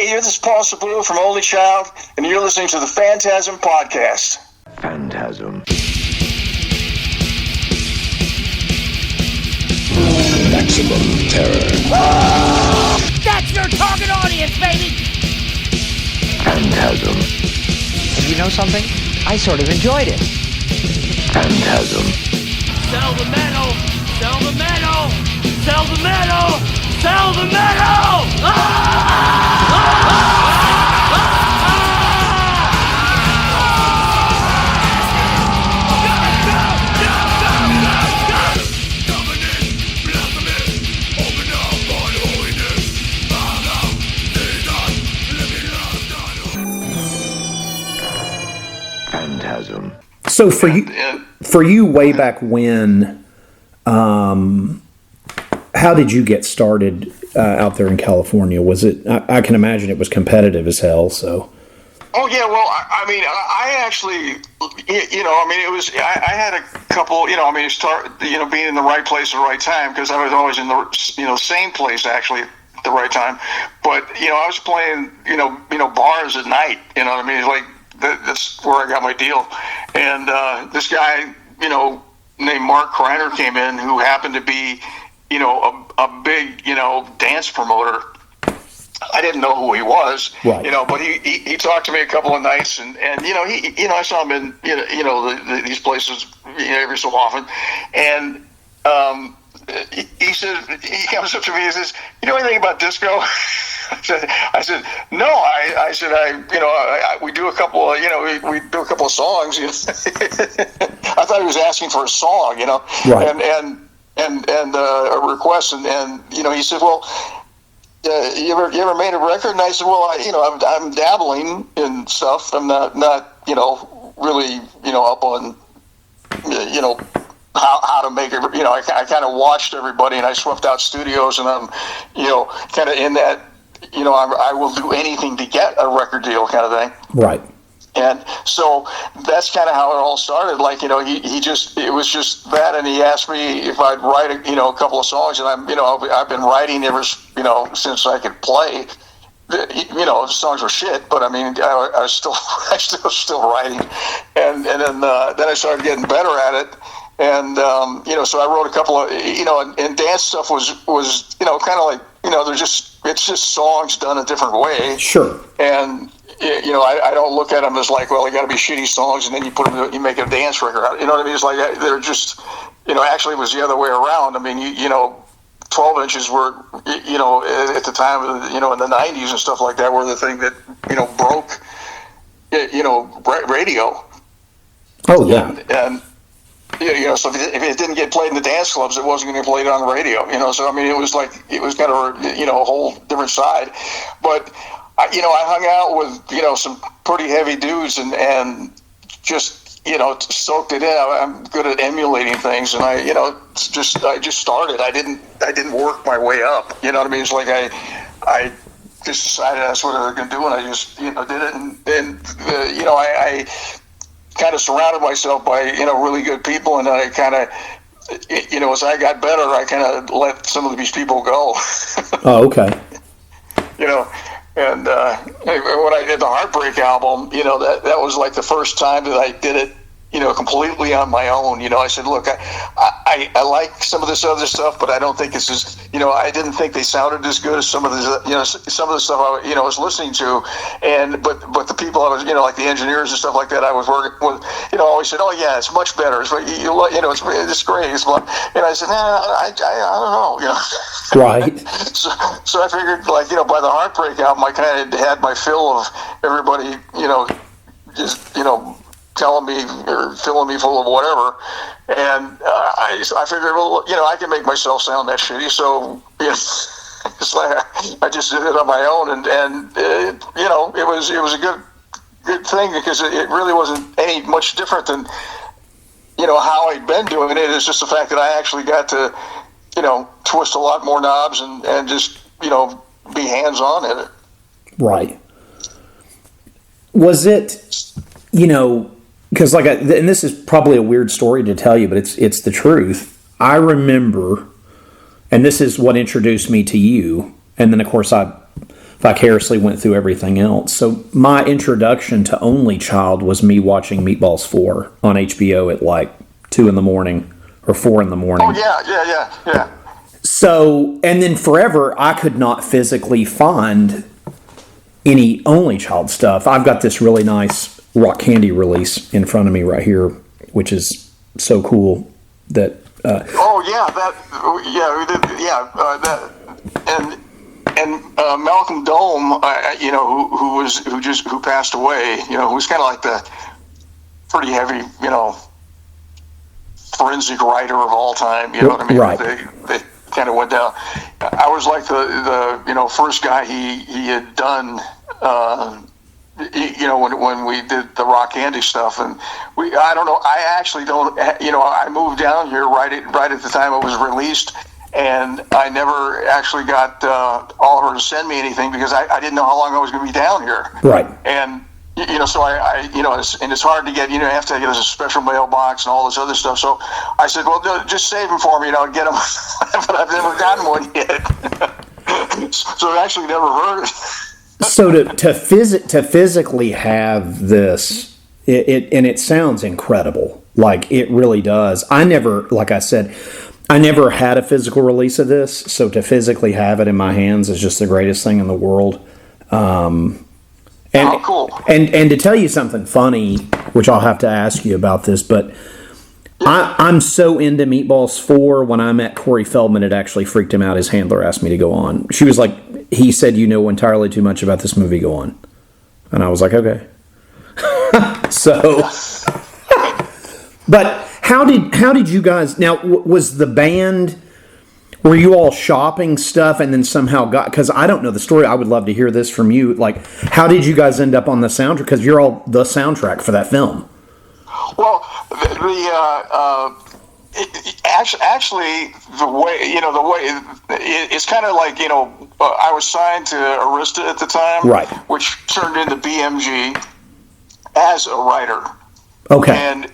Hey, this is Paul Sabu from Only Child, and you're listening to the FANTASM Podcast. Phantasm. Maximum terror. That's your target audience, baby! Phantasm. And you know something? I sort of enjoyed it. Phantasm. Sell the metal! Sell the metal! Sell the metal! Sell the metal! Phantasm. So for you way back when, how did you get started out there in California? Was it? I can imagine it was competitive as hell. So. Oh yeah, well, I actually, it was. I had a couple, being in the right place at the right time, because I was always in the, same place actually at the right time. But I was playing, bars at night. You know what I mean? Like that's where I got my deal. And this guy, named Mark Kreiner came in, who happened to be, a big, dance promoter. I didn't know who he was, right. But he talked to me a couple of nights, and I saw him in these places every so often, and he said, he comes up to me and says, "You know anything about disco?" I said no. I said we do a couple of we do a couple of songs. I thought he was asking for a song, right. and a request, and he said, well. You ever made a record? And I said, well, I'm dabbling in stuff. I'm not really up on how to make it. I kind of watched everybody, and I swept out studios, and I'm kind of in that I will do anything to get a record deal kind of thing. Right. And so that's kind of how it all started. Like, it was just that. And he asked me if I'd write, a couple of songs. And I've been writing ever, since I could play. The songs were shit, but I mean, I was still writing. And then I started getting better at it. And, so I wrote a couple of, and dance stuff was kind of like, it's just songs done a different way. Sure. And, I don't look at them as like, well, they got to be shitty songs, and then you make a dance record out. You know what I mean? It's like they're just, actually it was the other way around. I mean, 12 inches were, at the time, in the 90s and stuff like that, were the thing that, broke, radio. Oh, yeah. And so if it didn't get played in the dance clubs, it wasn't going to get played on the radio. So I mean, it was kind of a whole different side. But I hung out with some pretty heavy dudes and just soaked it in. I'm good at emulating things, and I just started. I didn't work my way up. You know what I mean? It's like I just decided that's what I was going to do, and I just did it, and I kind of surrounded myself by really good people, and I kind of as I got better, I kind of let some of these people go. Oh, okay. And when I did the Heartbreak album, that was like the first time that I did it completely on my own. I said, look, I like some of this other stuff, but I don't think it's as, I didn't think they sounded as good as some of the, some of the stuff I, was listening to. But the people I was, like the engineers and stuff like that I was working with, always said, oh yeah, it's much better. It's, it's great. And I said, I don't know, Right. So I figured, like, by the Heartbreak album, I kind of had my fill of everybody, just, telling me or filling me full of whatever, and I figured, well, I can make myself sound that shitty, so it's like I just did it on my own, and it was a good thing, because it really wasn't any much different than how I'd been doing it. It's just the fact that I actually got to twist a lot more knobs and just be hands on in it. Right. Was it because and this is probably a weird story to tell you, but it's the truth. I remember, and this is what introduced me to you, and then of course I vicariously went through everything else. So my introduction to Only Child was me watching Meatballs 4 on HBO at like 2 in the morning or 4 in the morning. Oh, yeah. So, and then forever, I could not physically find any Only Child stuff. I've got this really nice Rock Candy release in front of me right here, which is so cool that... And Malcolm Dome, who passed away, who was kind of like the pretty heavy, forensic writer of all time. You know what I mean? Right. They kind of went down. I was like the first guy he had done. When we did the Rock Candy stuff, and I don't know. I actually don't. I moved down here right at the time it was released. And I never actually got Oliver to send me anything because I didn't know how long I was going to be down here. Right. And, so and it's hard to get, you have to get a special mailbox and all this other stuff. So I said, well, just save them for me, I'll get them. But I've never gotten one yet. So I actually never heard it. So to physically have this, it sounds incredible. Like, it really does. I never had a physical release of this, so to physically have it in my hands is just the greatest thing in the world. Cool. And to tell you something funny, which I'll have to ask you about this, but I'm so into Meatballs 4, when I met Corey Feldman, it actually freaked him out. His handler asked me to go on. She was like, he said, you know entirely too much about this movie, go on. And I was like, okay. So, but how did you guys, now, was the band, were you all shopping stuff and then somehow got, because I don't know the story, I would love to hear this from you, like, how did you guys end up on the soundtrack, because you're all the soundtrack for that film? Well, actually, the way it's kind of like, I was signed to Arista at the time, right, which turned into BMG as a writer. Okay.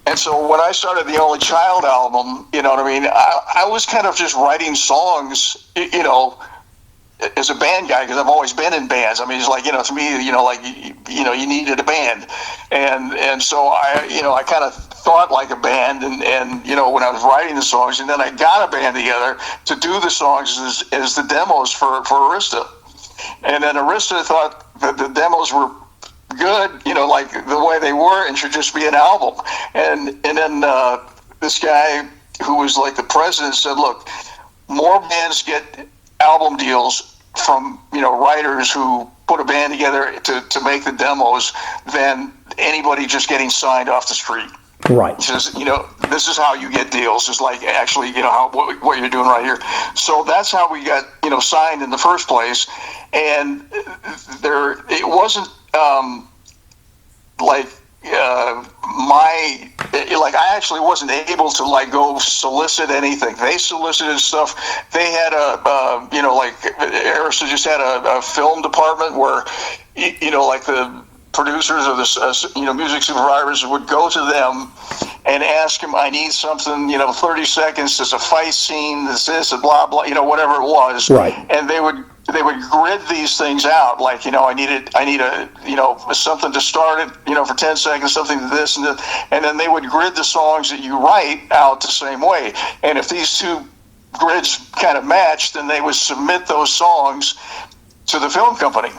And so when I started the Only Child album, I was kind of just writing songs, as a band guy, because I've always been in bands. I mean, it's like, to me, you needed a band. And so I kind of thought like a band, and when I was writing the songs, and then I got a band together to do the songs as the demos for Arista. And then Arista thought that the demos were good, like the way they were, and should just be an album. And then this guy who was like the president said, look, more bands get album deals from writers who put a band together to make the demos than anybody just getting signed off the street. Right. He says, this is how you get deals. It's like actually, what you're doing right here. So that's how we got, signed in the first place. And it wasn't I actually wasn't able to go solicit anything. They solicited stuff. They had Arista just had a film department where, the producers or the music supervisors would go to them and ask them, I need something, 30 seconds, there's a fight scene, this, blah, blah, whatever it was. Right. And they would grid these things out, like, I need a something to start it, for 10 seconds, something to this and that, and then they would grid the songs that you write out the same way. And if these two grids kind of matched, then they would submit those songs to the film company,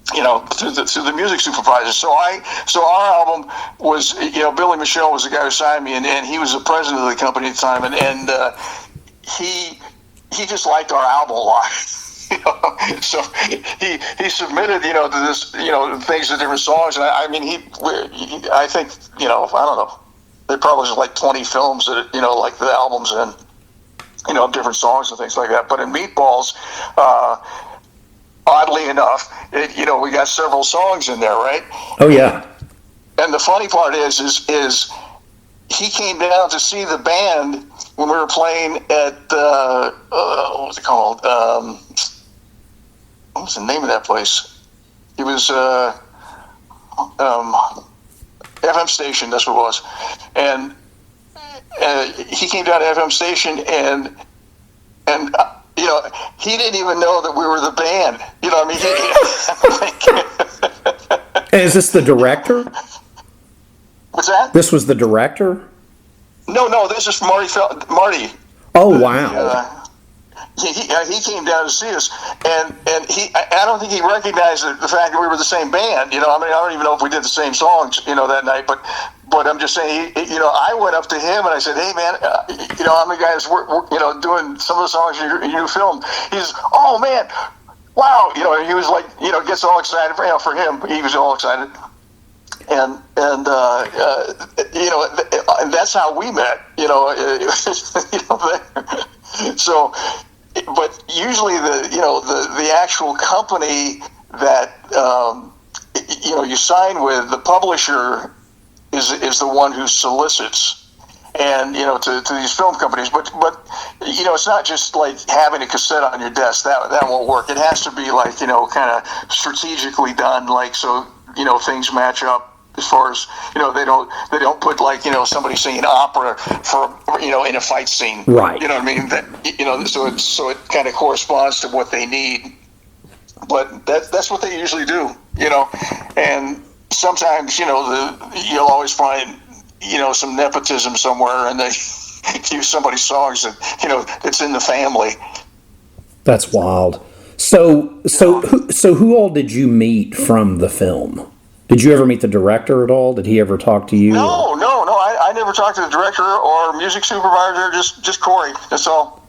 to the music supervisor. So our album was, Billy Michelle was the guy who signed me, and he was the president of the company at the time, and he just liked our album a lot. So he submitted, to this, things to different songs, and I think, I don't know, they probably was like 20 films that, like the albums and, different songs and things like that. But in Meatballs, oddly enough, we got several songs in there, right? Oh yeah. And the funny part is he came down to see the band when we were playing at what was it called? What was the name of that place? It was FM station. That's what it was. And he came down to FM station, and you know, he didn't even know that we were the band. You know, I mean, And is this the director? What's that? This was the director? No, this is Marty. Oh, wow. He came down to see us, and I don't think he recognized the fact that we were the same band. You know, I mean, I don't even know if we did the same songs, you know, that night. But I'm just saying, you know, I went up to him and I said, "Hey, man, you know, I'm the guys, we're you know, doing some of the songs in your film." He says, "Oh, man, wow!" You know, he was like, you know, gets all excited for him. He was all excited, and you know, and that's how we met. You know, you know, so. But usually the actual company that you know you sign with, the publisher is the one who solicits, and you know to these film companies. But you know it's not just like having a cassette on your desk. That won't work. It has to be like, you know, kind of strategically done, like, so you know things match up. As far as, you know, they don't put, like, you know, somebody singing opera for, you know, in a fight scene, right? You know what I mean? That, you know, so it kind of corresponds to what they need. But that's what they usually do, you know. And sometimes, you know, you'll always find, you know, some nepotism somewhere, and they use somebody's songs that, you know, it's in the family. That's wild. So who all did you meet from the film? Did you ever meet the director at all? Did he ever talk to you? No. I never talked to the director or music supervisor. Just Corey. That's all.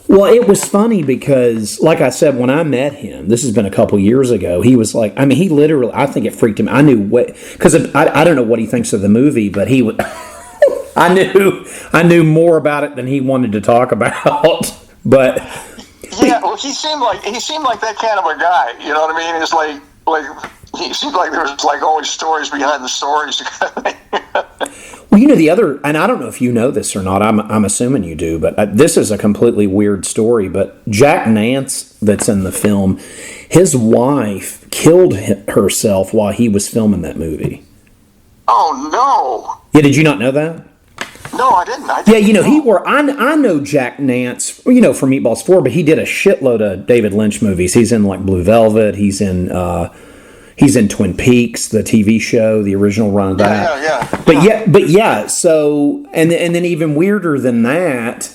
Well, it was funny because, like I said, when I met him, this has been a couple years ago, he was like, I mean, he literally, I think it freaked him. I knew what, because I don't know what he thinks of the movie, but he would, I knew more about it than he wanted to talk about. But yeah, well, he seemed like that kind of a guy. You know what I mean? It's like he seemed like there was like always stories behind the stories. Well, you know, the other, and I don't know if you know this or not, I'm assuming you do, but this is a completely weird story, but Jack Nance, that's in the film, his wife killed herself while he was filming that movie. Oh, no. Yeah, did you not know that? No, I didn't. Yeah, you know, I know Jack Nance, you know, from Meatballs 4, but he did a shitload of David Lynch movies. He's in, like, Blue Velvet, he's in Twin Peaks, the TV show, the original run of that. Yeah. But yeah. So, and then even weirder than that.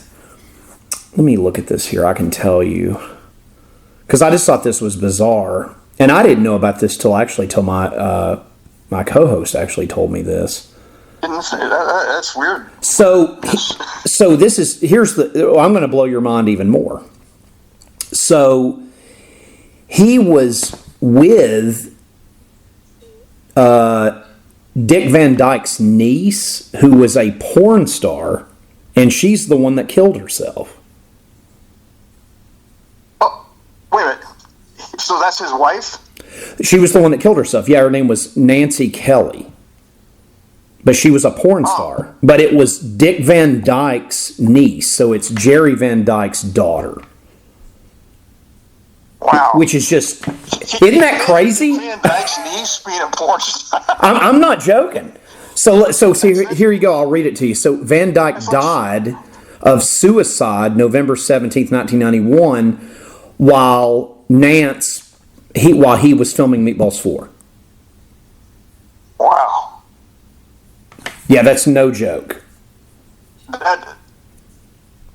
Let me look at this here. I can tell you, because I just thought this was bizarre, and I didn't know about this till my co-host actually told me this. Didn't say that. That's weird. So this is I'm going to blow your mind even more. So he was with Dick Van Dyke's niece, who was a porn star, and she's the one that killed herself. Oh, wait a minute. So that's his wife? She was the one that killed herself. Yeah, her name was Nancy Kelly. But she was a porn star. But it was Dick Van Dyke's niece, so it's Jerry Van Dyke's daughter. Wow. Which is just, isn't that crazy? Van Dyke's niece being a porn star. I'm not joking. So here you go. I'll read it to you. So Van Dyke died of suicide November 17th, 1991, while he was filming Meatballs 4. Wow. Yeah, that's no joke.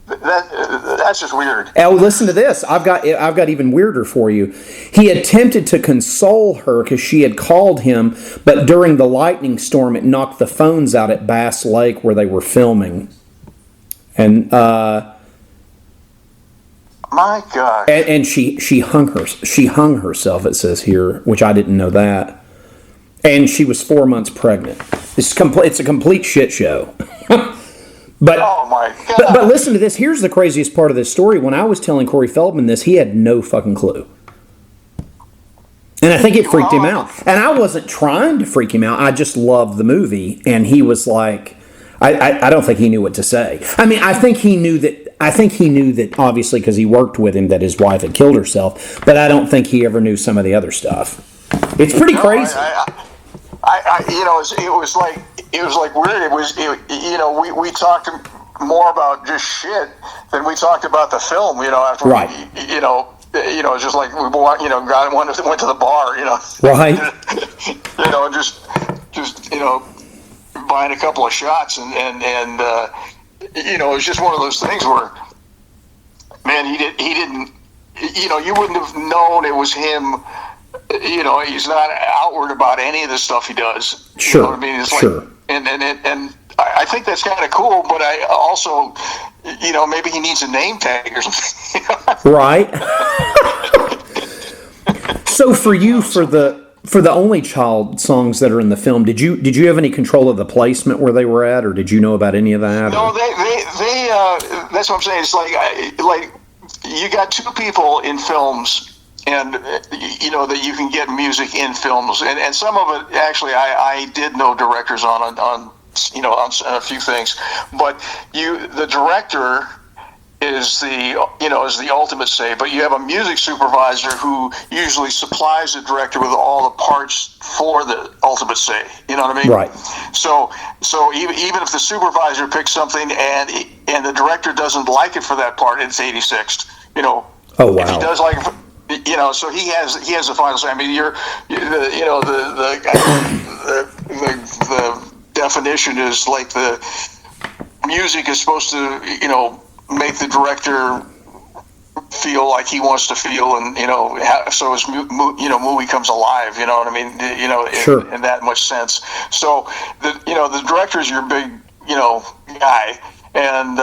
That's just weird. Oh, listen to this. I've got even weirder for you. He attempted to console her because she had called him, but during the lightning storm, it knocked the phones out at Bass Lake where they were filming. And my God. And she hung herself. It says here, which I didn't know that. And she was 4 months pregnant. It's a complete shit show. But, oh my God. But listen to this. Here's the craziest part of this story. When I was telling Corey Feldman this, he had no fucking clue. And I think it freaked him out. And I wasn't trying to freak him out. I just loved the movie. And he was like, I don't think he knew what to say. I mean, I think he knew that obviously because he worked with him that his wife had killed herself. But I don't think he ever knew some of the other stuff. It's pretty crazy. It was like weird. We talked more about just shit then we talked about the film, after Right. just like we went to the bar, Right. and just buying a couple of shots, and it was just one of those things where, man, he didn't, you wouldn't have known it was him. He's not outward about any of the stuff he does. Sure. You know what I mean? It's sure. like, and I think that's kind of cool, but I also, maybe he needs a name tag or something. Right. So for you, for the Only Child songs that are in the film, did you have any control of the placement where they were at, or did you know about any of that? No, they that's what I'm saying. It's like you got two people in films, and that you can get music in films, and some of it actually I did know directors on a few things, but the director is the ultimate say, but you have a music supervisor who usually supplies the director with all the parts for the ultimate say. You know what I mean? Right. So even if the supervisor picks something and the director doesn't like it for that part, it's 86th. Oh wow. If he does like it, so he has the final say. I mean, the definition is like the music is supposed to make the director feel like he wants to feel, and so his movie comes alive. You know what I mean? Sure. In that much sense. So the director is your big guy, and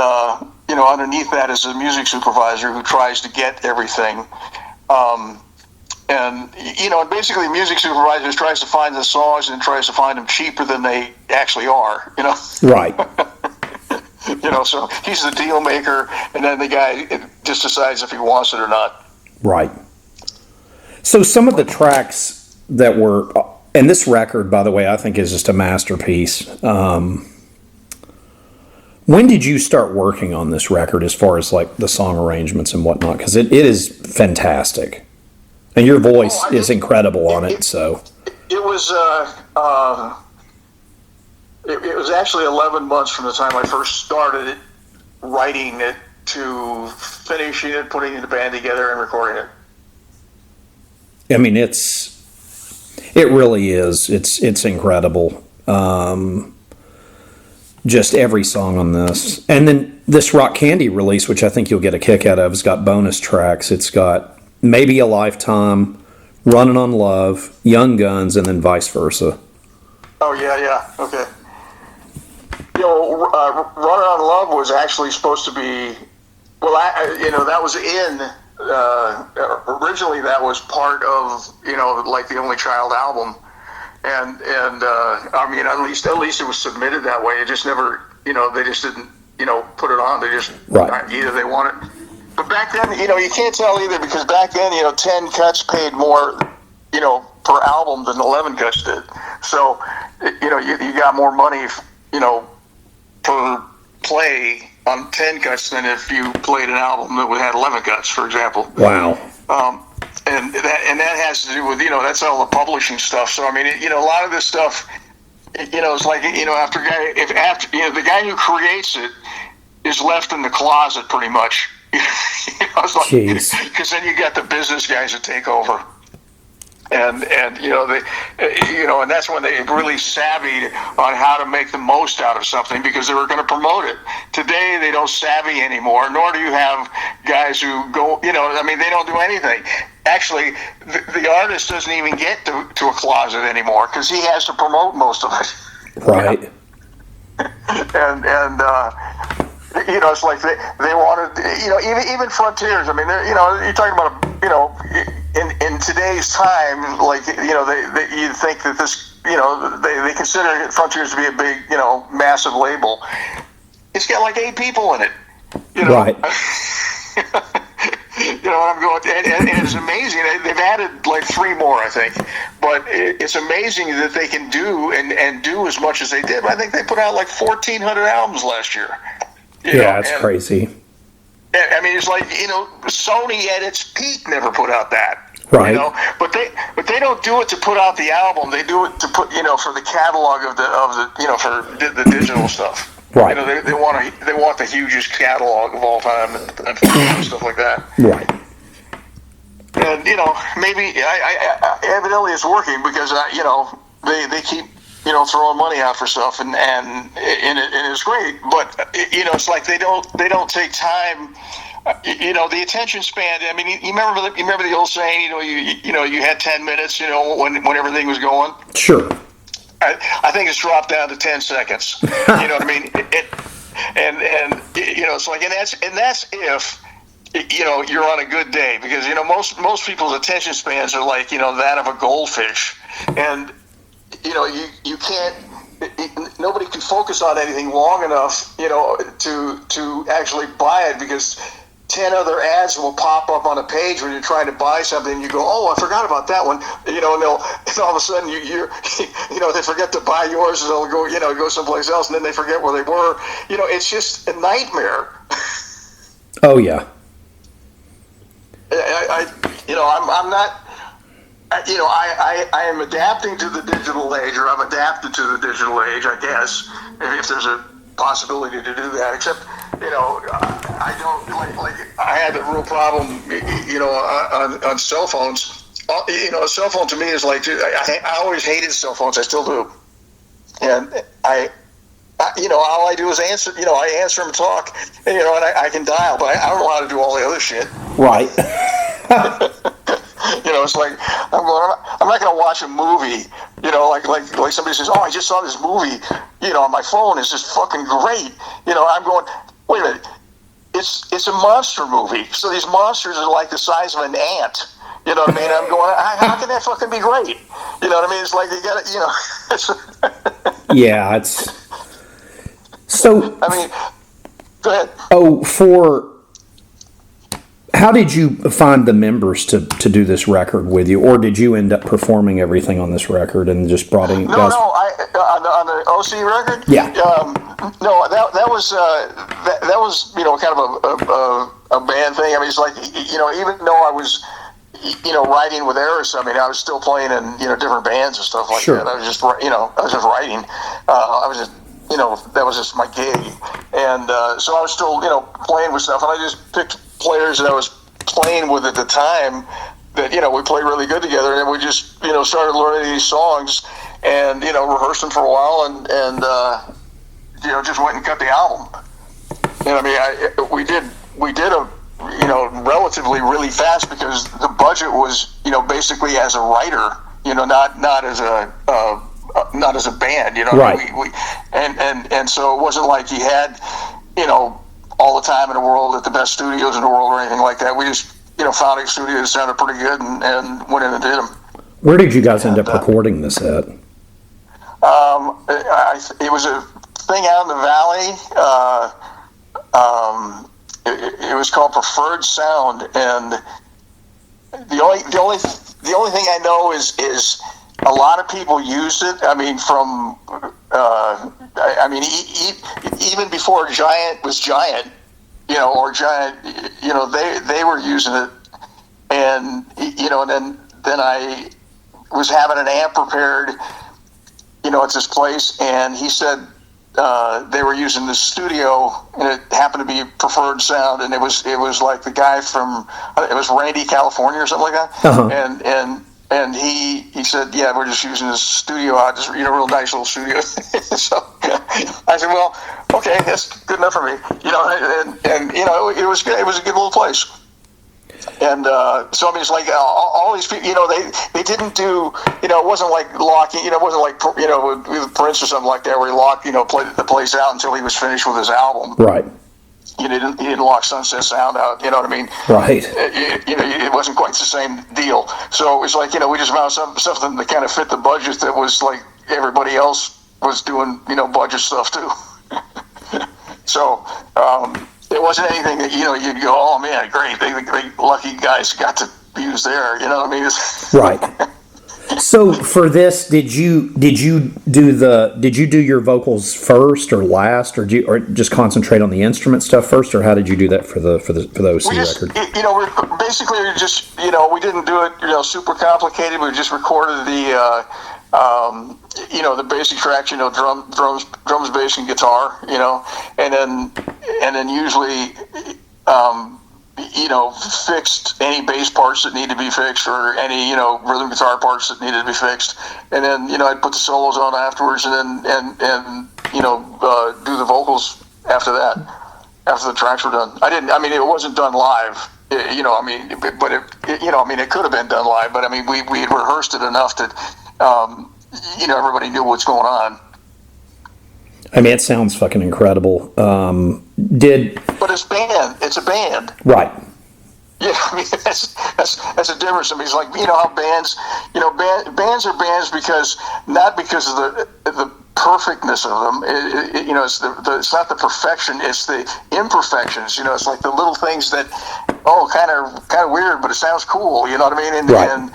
underneath that is a music supervisor who tries to get everything. And basically, music supervisors tries to find the songs and tries to find them cheaper than they actually are. Right. So he's the deal maker, and then the guy just decides if he wants it or not. Right. So some of the tracks that were, and this record, by the way, I think is just a masterpiece. When did you start working on this record as far as like the song arrangements and whatnot? Because it is fantastic. And your voice is incredible on it. So it was it was actually 11 months from the time I first started writing it to finishing it, putting the band together, and recording it. I mean, it really is. It's incredible. Just every song on this, and then this Rock Candy release, which I think you'll get a kick out of, has got bonus tracks. It's got Maybe a Lifetime, Running on Love, Young Guns, and then Vice Versa. Oh yeah, okay. Running on Love was actually supposed to be, that was in, originally that was part of, like the Only Child album. And I mean, at least it was submitted that way. It just never, they just didn't, put it on. They just, right. Either they want it. But back then, you can't tell either, because back then, 10 cuts paid more, per album than 11 cuts did. So, you got more money, per play on 10 cuts than if you played an album that had 11 cuts, for example. Wow. And that has to do with, that's all the publishing stuff. So, I mean, a lot of this stuff, it's like, after the guy who creates it is left in the closet pretty much. It's like, because then you got the business guys that take over. And and that's when they really savvied on how to make the most out of something, because they were going to promote it. Today they don't savvy anymore, nor do you have guys who go, they don't do anything. Actually, the artist doesn't even get to a closet anymore, because he has to promote most of it. Right. It's like they wanted, even Frontiers. I mean, you're talking about, in today's time, like, you'd think that this, they consider Frontiers to be a big, massive label. It's got like 8 people in it. Right. I'm going, and it's amazing. They've added like 3 more, I think. But it's amazing that they can do and do as much as they did. I think they put out like 1,400 albums last year. It's crazy. I mean, it's like, Sony at its peak never put out that. Right. But they don't do it to put out the album. They do it to put, for the catalog of the for the digital stuff. Right. You know, they want the hugest catalog of all time and stuff like that. Right. And you know, maybe evidently it's working because you know they keep throwing money out for stuff and it's great. But you know, it's like they don't take time. You know, the attention span. I mean, you remember the old saying. You had 10 minutes. You know, when everything was going. Sure. I think it's dropped down to 10 seconds. You know what I mean? And you know, it's like, and that's if you're on a good day, because most people's attention spans are like that of a goldfish, and you can't. Nobody can focus on anything long enough, to actually buy it, because 10 other ads will pop up on a page when you're trying to buy something. You go, oh, I forgot about that one, and all of a sudden they forget to buy yours, and they'll go someplace else, and then they forget where they were. It's just a nightmare. Oh yeah. I'm not. I am adapting to the digital age, or I'm adapted to the digital age, I guess, if there's a possibility to do that. Except, I don't like. I had a real problem, on cell phones. A cell phone to me is like, I always hated cell phones. I still do, and all I do is answer. I answer them, talk, and I can dial, but I don't know how to do all the other shit. Right. It's like I'm not going to watch a movie. Like somebody says, "Oh, I just saw this movie. On my phone. It's just fucking great." I'm going, wait a minute. It's a monster movie. So these monsters are like the size of an ant. You know what I mean? I'm going, how can that fucking be great? You know what I mean? It's like you got to, Yeah, it's so. I mean, go ahead. Oh, how did you find the members to do this record with you, or did you end up performing everything on this record and just brought in? No, on the OC record. Yeah. No, that was kind of a band thing. I mean, it's like even though I was writing with Eris, I mean, I was still playing in different bands and stuff like Sure. that. I was just writing. I was just that was just my gig, and so I was still playing with stuff, and I just picked players that I was playing with at the time that we played really good together, and we just started learning these songs and rehearsed them for a while, and just went and cut the album. And I mean, we did a relatively really fast, because the budget was basically as a writer, not as a band, Right. And so it wasn't like you had all the time in the world at the best studios in the world or anything like that. We just found a studio that sounded pretty good and went in and did them. Where did you guys end up recording this at? It was a thing out in the valley. It was called Preferred Sound, and the only thing I know is a lot of people used it. I mean, even before Giant was Giant, or Giant, they were using it, and and then I was having an amp repaired, at this place, and he said they were using the studio, and it happened to be Preferred Sound, and it was like the guy from, it was Randy, California, or something like that, Uh-huh. And he said, yeah, we're just using this studio out, just real nice little studio. So I said, well, okay, that's good enough for me, and it was good. It was a good little place. And so I mean, it's like all these people, they didn't do, it wasn't like locking, it wasn't like with Prince or something like that, where he locked, played the place out until he was finished with his album. Right. He didn't lock Sunset Sound out. You know what I mean? Right. It wasn't quite the same deal. So it was like we just found something that kind of fit the budget that was like everybody else was doing budget stuff too. So it wasn't anything that you'd go, oh man, great, they lucky guys got to use there. You know what I mean? Right. So for this, did you do your vocals first or last, or just concentrate on the instrument stuff first, or how did you do that for the OC record? We basically just we didn't do it super complicated. We just recorded the the basic tracks, drums, bass, and guitar, and then usually fixed any bass parts that need to be fixed, or any rhythm guitar parts that needed to be fixed, and then I'd put the solos on afterwards, and then do the vocals after that, after the tracks were done. It wasn't done live, but it could have been done live, but we had rehearsed it enough that everybody knew what's going on. It sounds fucking incredible. But it's a band. Right. Yeah, that's a difference. It's like, how bands, bands are bands not because of the perfectness of them. It's not the perfection, it's the imperfections. It's like the little things that, kind of weird, but it sounds cool. You know what I mean? And, right. And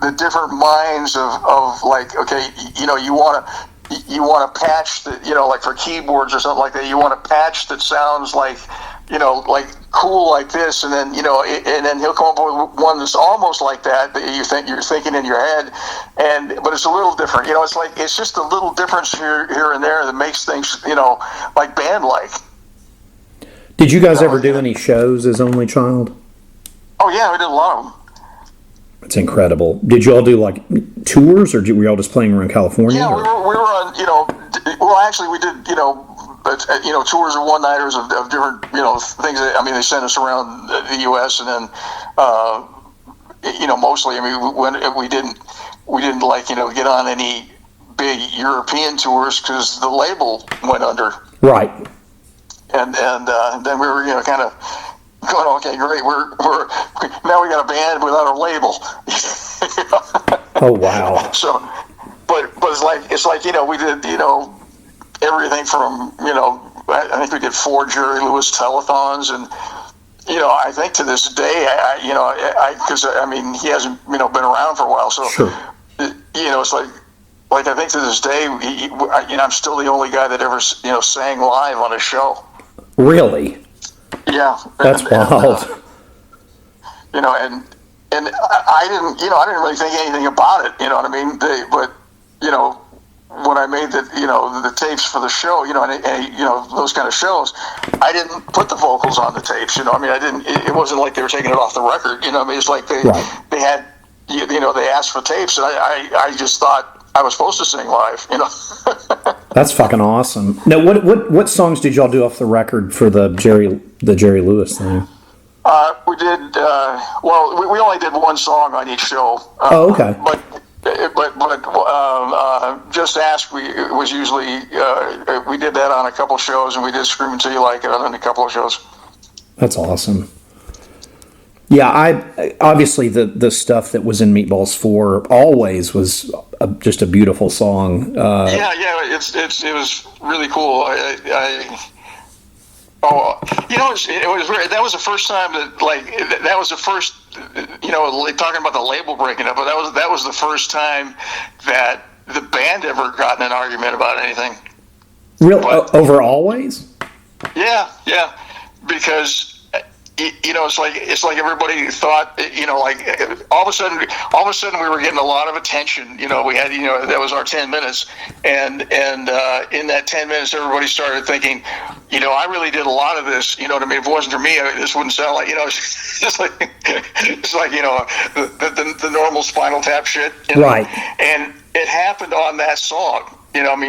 the different minds of like, okay, you want to patch that, like for keyboards or something like that, you want a patch that sounds like, like cool like this, and then and then he'll come up with one that's almost like that you're thinking in your head, but it's a little different. It's just a little difference here and there that makes things like band like. Did you guys ever do any shows as Only Child? Oh yeah, we did a lot of them. It's incredible. Did you all do like tours, or were you all just playing around California? Yeah, we were on. Actually, we did. Tours of one-nighters of different things. They sent us around the U.S. and then mostly. We didn't like get on any big European tours because the label went under. Right. And then we were kind of going, okay, great. We're now we got a band without a label. Oh wow. So, but it's like we did everything from I think we did 4 Jerry Lewis telethons, and I think to this day because he hasn't been around for a while, so sure. It's like I think to this day I'm still the only guy that ever sang live on a show. Really? Yeah, that's wild. And I didn't really think anything about it. You know what I mean? But when I made the tapes for the show, and those kind of shows, I didn't put the vocals on the tapes. I didn't. It wasn't like they were taking it off the record. It's like they had, they asked for tapes, and I just thought I was supposed to sing live. That's fucking awesome. Now, what songs did y'all do off the record for the Jerry Lewis thing? We did. We only did one song on each show. Oh, okay. But Just Ask was usually we did that on a couple shows, and we did Scream Until You Like It on a couple of shows. That's awesome. Yeah, I obviously the stuff that was in Meatballs 4 always was just a beautiful song. It was really cool. That was the first time that was the first talking about the label breaking up, but that was the first time that the band ever got in an argument about anything. Over Always? Yeah, because it's like everybody thought, all of a sudden we were getting a lot of attention. We had, that was our 10 minutes, and in that 10 minutes, everybody started thinking, I really did a lot of this. You know what I mean? If it wasn't for me, this wouldn't sound like, it's like the normal Spinal Tap shit. Right. And it happened on that song.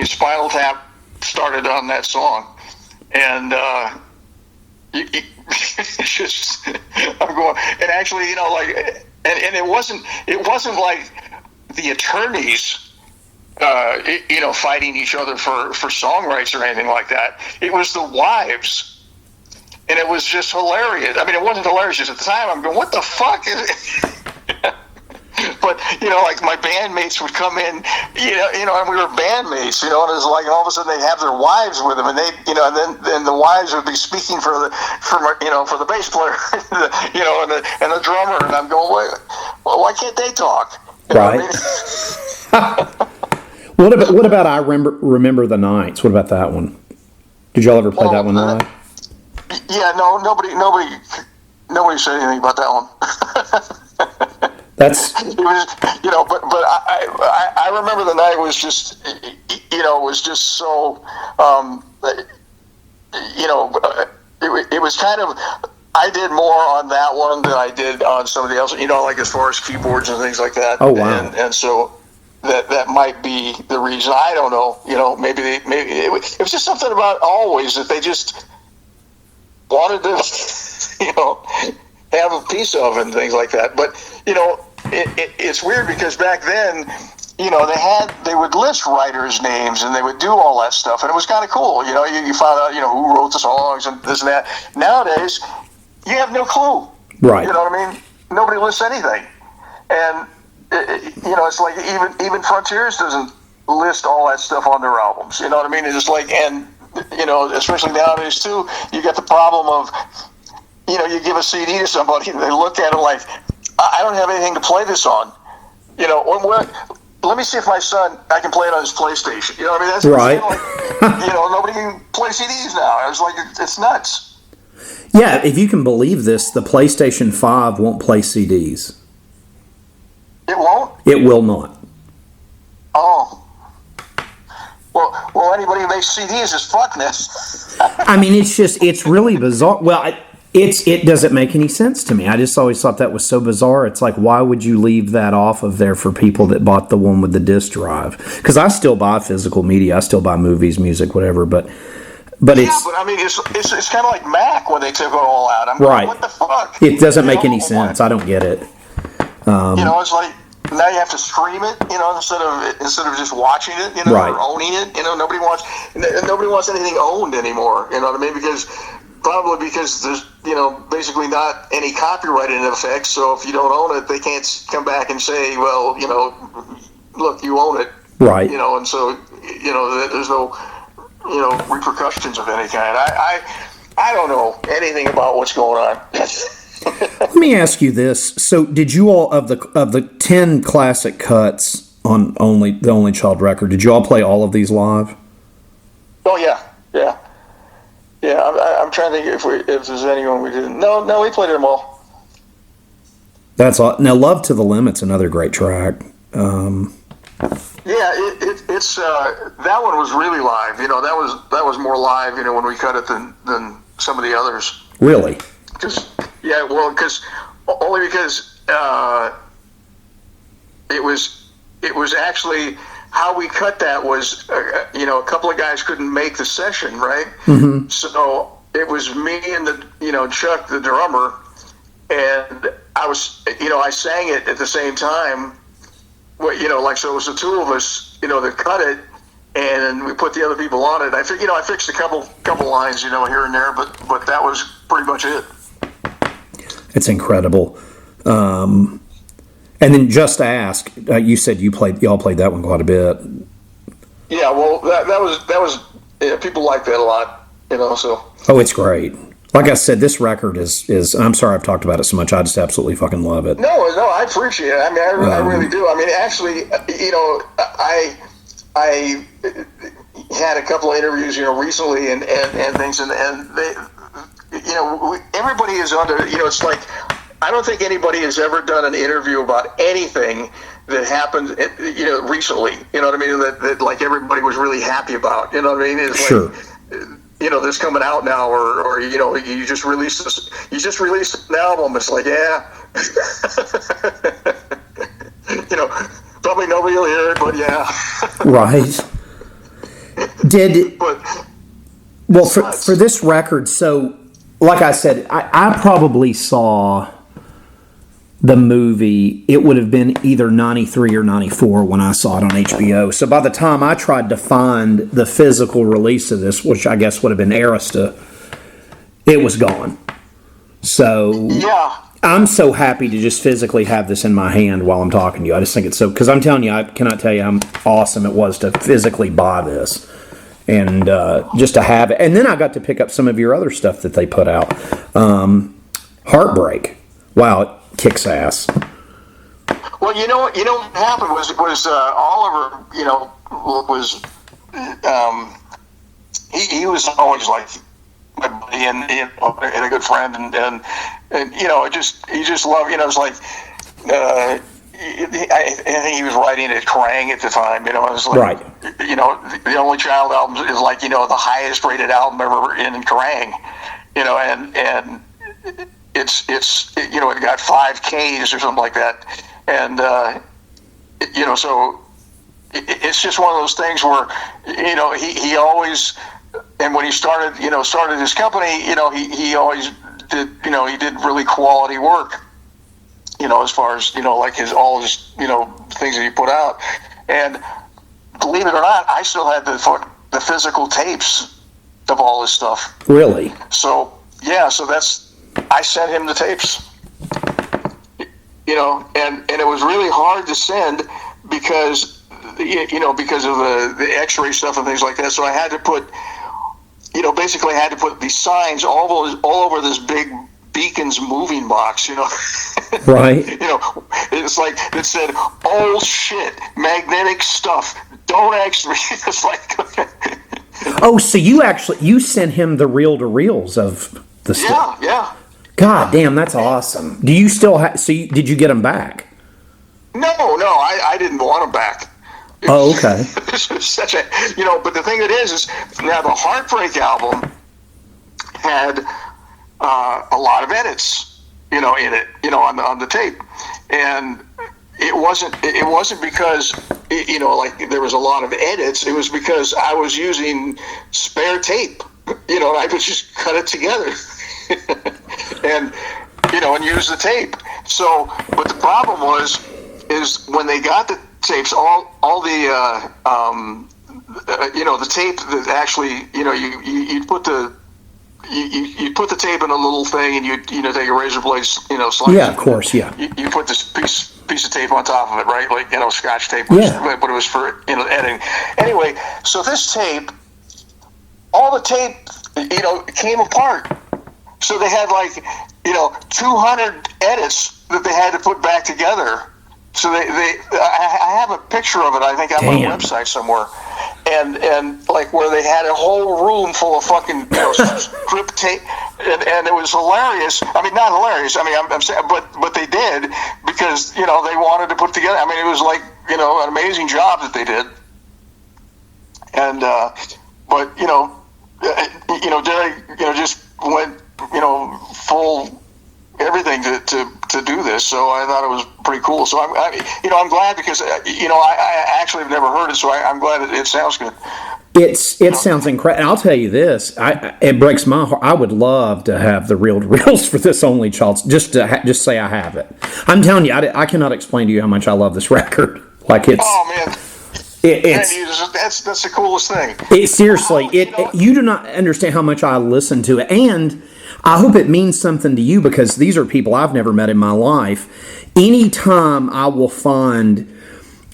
Spinal Tap started on that song, and it's just, I'm going, and actually, and it wasn't like the attorneys, fighting each other for song rights or anything like that. It was the wives, and it was just hilarious. It wasn't hilarious just at the time. I'm going, what the fuck is it? But like my bandmates would come in, and we were bandmates, and it was like, and all of a sudden they'd have their wives with them, and they, and then the wives would be speaking for the bass player, and the drummer, and I'm going, Well, why can't they talk? You know Right. What about I remember the Nights? What about that one? Did y'all ever play that one live? Yeah, no, nobody said anything about that one. That's It was, but I remember the night was just, was just so, it was kind of, I did more on that one than I did on some of the else, like as far as keyboards and things like that. Oh, wow. And so that might be the reason. I don't know. Maybe it was just something about Always that they just wanted to, have a piece of and things like that. But it's weird because back then, they would list writers' names and they would do all that stuff, and it was kind of cool. You found out who wrote the songs and this and that. Nowadays, you have no clue. right. You know what I mean? Nobody lists anything, and it's like even Frontiers doesn't list all that stuff on their albums. You know what I mean? It's just like, and especially nowadays too, you get the problem of, you give a CD to somebody and they look at it like, I don't have anything to play this on. Let me see if my son, I can play it on his PlayStation. You know what I mean? That's right. Like, nobody can play CDs now. It's like, it's nuts. Yeah, if you can believe this, the PlayStation 5 won't play CDs. It won't? It will not. Oh. Well, anybody who makes CDs is fucking this. I mean, it's really bizarre. Well, it doesn't make any sense to me. I just always thought that was so bizarre. It's like, why would you leave that off of there for people that bought the one with the disc drive? Because I still buy physical media. I still buy movies, music, whatever. But it's... Yeah, but I mean, it's kind of like Mac when they took it all out. I'm right. Like, what the fuck? It doesn't make any sense. I don't get it. It's like, now you have to stream it, instead of just watching it, right. or owning it. Nobody wants anything owned anymore. You know what I mean? Because there's basically not any copyright in effect. So if you don't own it, they can't come back and say, well, look, you own it. Right. And so there's no repercussions of any kind. I don't know anything about what's going on. Let me ask you this. So did you all, of the 10 classic cuts on the Only Child record, did you all play all of these live? Oh, yeah. I'm trying to think if there's anyone we didn't. No, we played them all. That's all. Now, Love to the Limit's another great track. Yeah, it's that one was really live. That was more live. When we cut it than some of the others. Really? Because only because it was actually how we cut that was a couple of guys couldn't make the session, right? Mm-hmm. So it was me and Chuck, the drummer, and I sang it at the same time. So it was the two of us, that cut it, and we put the other people on it. I fixed a couple lines, here and there, but that was pretty much it. It's incredible. And then Just Ask, you said y'all played that one quite a bit. Yeah, well, that was people like that a lot, so. Oh, it's great. Like I said, this record is. I'm sorry I've talked about it so much. I just absolutely fucking love it. No, I appreciate it. I mean, I really do. I mean, actually, I had a couple of interviews, recently and things, and they, everybody is under. It's like, I don't think anybody has ever done an interview about anything that happened, recently. You know what I mean? That like everybody was really happy about. You know what I mean? It's sure. Like, this coming out now, or you just released this. You just released an album. It's like, yeah. Probably nobody will hear it, but yeah. Right. For this record, so like I said, I probably saw the movie. It would have been either 93 or 94 when I saw it on HBO. So by the time I tried to find the physical release of this, which I guess would have been Arista, it was gone. So yeah. I'm so happy to just physically have this in my hand while I'm talking to you. I just think it's so, because I'm telling you, I cannot tell you how awesome it was to physically buy this and just to have it. And then I got to pick up some of your other stuff that they put out. Heartbreak. Wow, it kicks ass. Well, you know what happened was Oliver, he was always like my buddy and a good friend, and he just loved, it was like. I think he was writing at Kerrang at the time. It was like, Right. The Only Child album is like, the highest rated album ever in Kerrang. And it got 5 Ks or something like that. And, so it's just one of those things where, he always, and when he started his company, he always did, he did really quality work. As far as, like all his things that he put out. And believe it or not, I still had the physical tapes of all this stuff. Really? So, yeah, I sent him the tapes. And it was really hard to send because, because of the x-ray stuff and things like that. So I had to put, basically I had to put these signs all over this big Beacons moving box, Right. It's like it said, "Oh shit, magnetic stuff. Don't actually." It's like. Oh, so you sent him the reel-to-reels of the stuff? Yeah. God damn, that's awesome. Do you still have? So did you get them back? No, I didn't want them back. Oh, okay. This was such a, but the thing that is now the Heartbreak album had a lot of edits. In it, on the tape, and it wasn't because like there was a lot of edits. It was because I was using spare tape, and I would just cut it together, and use the tape. So, but the problem is when they got the tapes, all the the tape that actually you put the. You put the tape in a little thing, and you take a razor blade, slice. Yeah, of course, yeah. You put this piece of tape on top of it, right? Like Scotch tape. Yeah. But it was for editing. Anyway, so this tape, all the tape, came apart. So they had 200 edits that they had to put back together. So I have a picture of it. I think on my website somewhere. And like where they had a whole room full of fucking strip tape, and it was hilarious. I mean, not hilarious. I mean, I'm saying, but they did because they wanted to put together. I mean, it was like an amazing job that they did. And but Derek just went full everything to do this, so I thought it was pretty cool. So I'm glad because I actually have never heard it, so I'm glad it sounds good. It sounds incredible. And I'll tell you this, it breaks my heart. I would love to have the reel-to-reels for this Only Child, just say I have it. I'm telling you, I cannot explain to you how much I love this record. Like it's. Oh man. That's the coolest thing. Seriously, you do not understand how much I listen to it, and I hope it means something to you because these are people I've never met in my life. Anytime I will find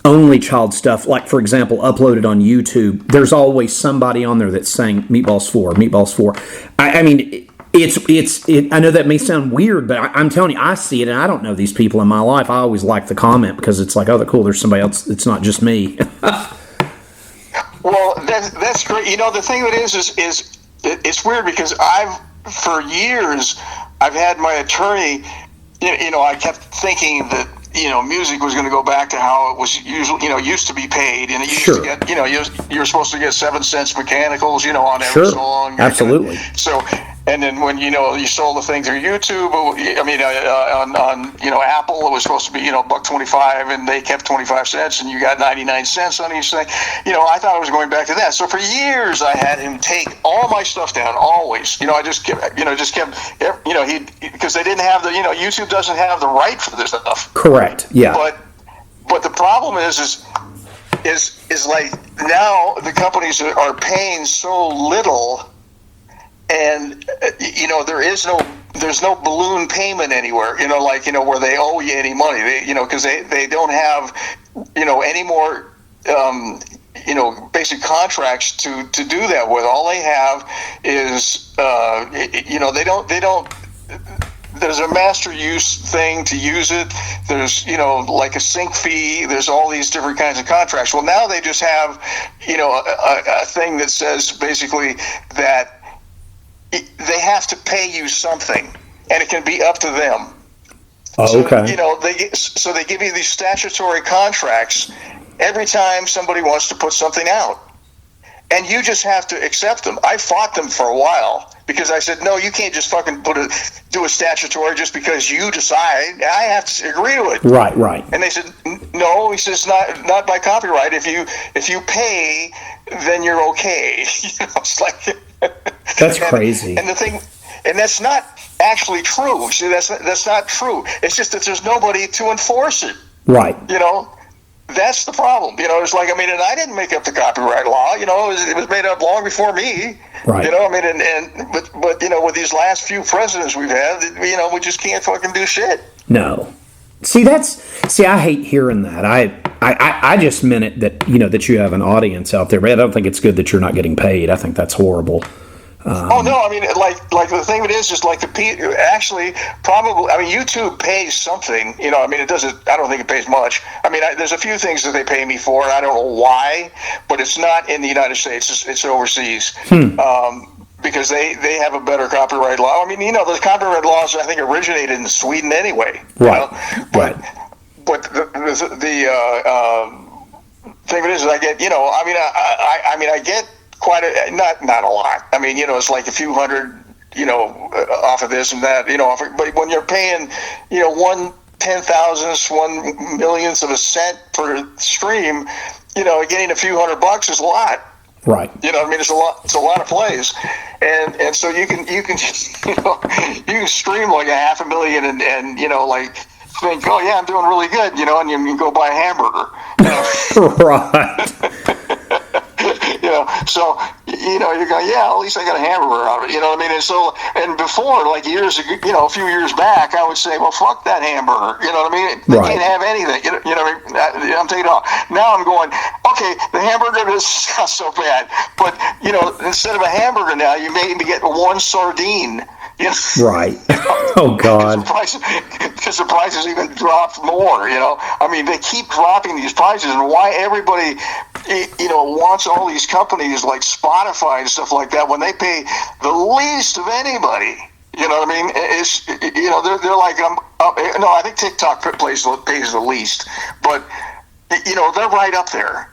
Only Child stuff, like for example, uploaded on YouTube, there's always somebody on there that's saying Meatballs 4. I mean, I know that may sound weird, but I'm telling you, I see it, and I don't know these people in my life. I always like the comment because it's like, oh, they're cool. There's somebody else. It's not just me. Well, that's great. The thing that is it's weird because for years I've had my attorney. I kept thinking that music was going to go back to how it was usually used to be paid, and it used to get you're supposed to get 7 cents mechanicals on every song. Absolutely. So. And then when you sold the thing through YouTube, on Apple, it was supposed to be $1.25, and they kept 25 cents, and you got 99 cents on each thing. I thought I was going back to that. So for years, I had him take all my stuff down. Always, I just kept because they didn't have the YouTube doesn't have the right for this stuff. Correct. Yeah. But the problem is like now the companies are paying so little. And there's no balloon payment anywhere, where they owe you any money, because they don't have, any more, basic contracts to do that with. All they have is, they there's a master use thing to use it. There's, like a sync fee. There's all these different kinds of contracts. Well, now they just have, a thing that says basically that they have to pay you something, and it can be up to them. Oh, okay. So they give you these statutory contracts every time somebody wants to put something out, and you just have to accept them. I fought them for a while because I said, no, you can't just fucking do a statutory just because you decide. I have to agree to it. Right. And they said, no. He says, not by copyright. If you pay, then you're okay. It's like that's crazy. And the thing, and that's not actually true. See, that's not true. It's just that there's nobody to enforce it. Right. That's the problem. It's like, and I didn't make up the copyright law. It was made up long before me. Right. But with these last few presidents we've had, we just can't fucking do shit. No. See, I hate hearing that. I just meant it that, that you have an audience out there, but I don't think it's good that you're not getting paid. I think that's horrible. Oh no! Like the thing is just like actually probably. YouTube pays something. It doesn't. I don't think it pays much. There's a few things that they pay me for, and I don't know why, but it's not in the United States. It's overseas. Because they have a better copyright law. The copyright laws I think originated in Sweden anyway. Right. But the thing is I get. I get quite not a lot. It's like a few hundred, off of this and that, but when you're paying, 1/10,000th, 1/1,000,000th of a cent per stream, getting a few $100 is a lot. Right. It's a lot of plays. And so you can you can stream like 500,000 and like think, oh yeah, I'm doing really good, and you can go buy a hamburger. Right. So you're going, yeah, at least I got a hamburger out of it. And so, and before, like years ago, a few years back, I would say, well, fuck that hamburger. They Right. can't have anything. I'm taking it off. Now I'm going, okay, the hamburger is not so bad, but instead of a hamburger now, you may get one sardine. Right. Oh God. Because the prices even dropped more. They keep dropping these prices, and why everybody wants all these companies like Spotify and stuff like that when they pay the least of anybody. It's they're like no, I think TikTok pays the least, but they're right up there.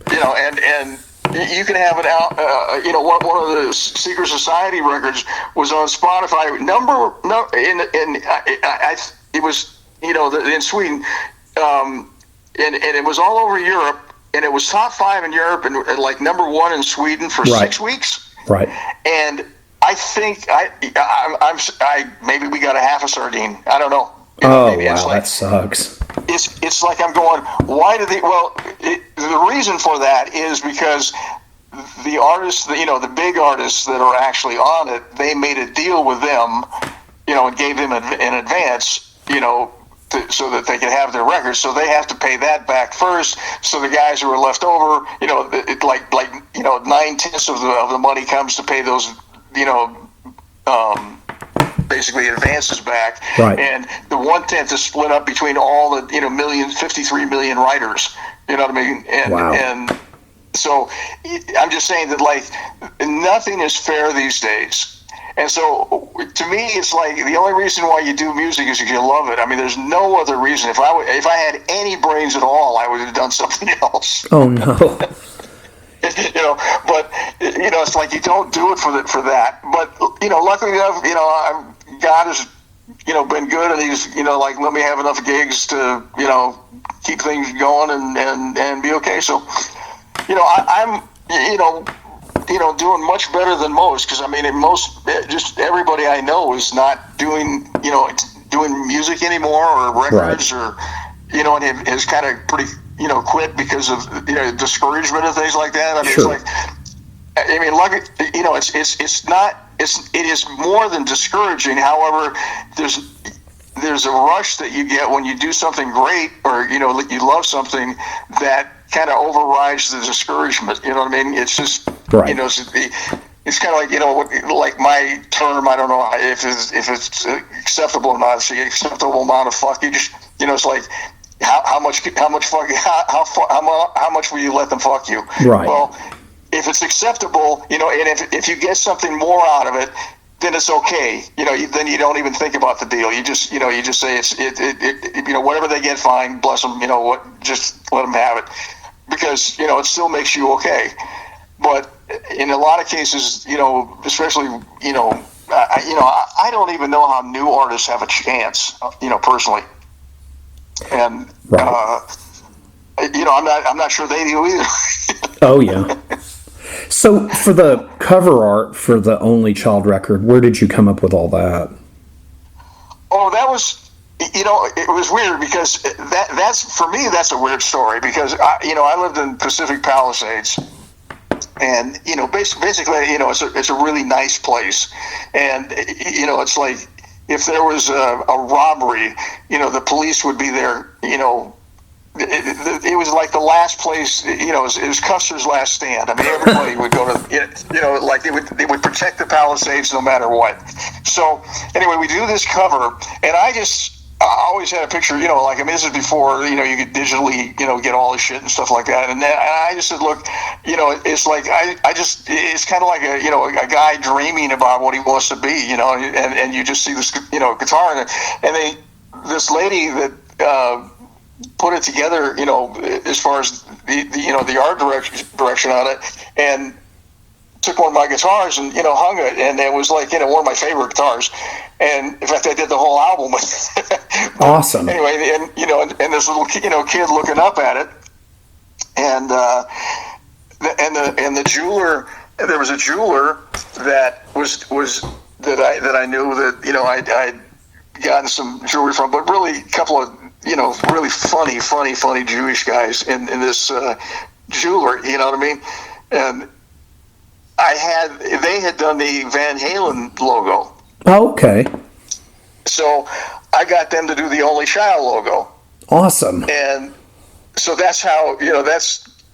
And you can have it out. One of the Secret Society records was on Spotify. It was in Sweden, and it was all over Europe, and it was top 5 in Europe and like number 1 in Sweden for 6 weeks. Right. And I think maybe we got a half a sardine. I don't know. Wow, that sucks. It's like I'm going, why do they? Well, the reason for that is because the artists, the big artists that are actually on it, they made a deal with them, and gave them an advance, so that they could have their records. So they have to pay that back first. So the guys who are left over, 9/10 of the money comes to pay those, basically advances back, right. And the 1/10 is split up between all the 53 million writers. You know what I mean? And, wow. And so I'm just saying that like nothing is fair these days. And so to me, it's like the only reason why you do music is because you love it. There's no other reason. If I had any brains at all, I would have done something else. Oh no. But it's like you don't do it for that. But luckily enough, God has been good, and He's let me have enough gigs to keep things going and be okay. So I'm doing much better than most, because just everybody I know is not doing music anymore or records, right. Or and has kind of pretty quit because of discouragement and things like that. Sure. It's like it is more than discouraging. However, there's a rush that you get when you do something great, or you love something, that kind of overrides the discouragement. It's just right. it's kind of like, like my term, I don't know if it's acceptable or not. It's the acceptable amount of fuck. You just, it's like how much will you let them fuck you? Right. Well, if it's acceptable, and if you get something more out of it, then it's okay. Then you don't even think about the deal. You just, you just say whatever they get, fine, bless them. Just let them have it, because it still makes you okay. But in a lot of cases, especially, I don't even know how new artists have a chance, personally. And right. I'm not sure they do either. Oh yeah. So for the cover art for the Only Child record, where did you come up with all that? Oh, that was, it was weird, because that's for me, that's a weird story, because I lived in Pacific Palisades, and basically it's a really nice place, and it's like if there was a robbery, the police would be there. It was like the last place, it was Custer's last stand. I mean, everybody would go to, like they would protect the Palisades no matter what. So anyway, we do this cover, and I always had a picture, this is before, you could digitally, get all this shit and stuff like that. And then I just said, look, it's like, it's kind of like a guy dreaming about what he wants to be, and you just see this, guitar, and this lady that, put it together, as far as the art direction on it, and took one of my guitars and hung it, and it was like one of my favorite guitars, and in fact I did the whole album with it. Awesome. Anyway, and this little kid looking up at it, and the jeweler, there was a jeweler that was that I knew that I'd gotten some jewelry from, but really a couple of really funny Jewish guys in this jeweler, you know what I mean? And they had done the Van Halen logo. Oh, okay. So I got them to do the Only Child logo. Awesome. And so that's how,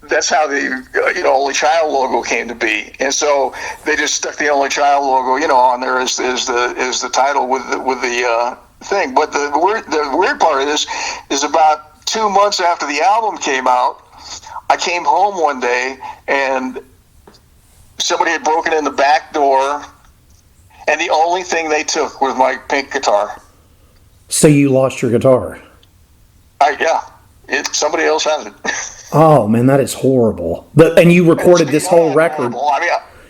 that's how the Only Child logo came to be. And so they just stuck the Only Child logo, on there as the title with the thing. But the weird part of this is about 2 months after the album came out, I came home one day and somebody had broken in the back door, and the only thing they took was my pink guitar. So you lost your guitar? Somebody else has it. Oh man, that is horrible. And you recorded this whole record.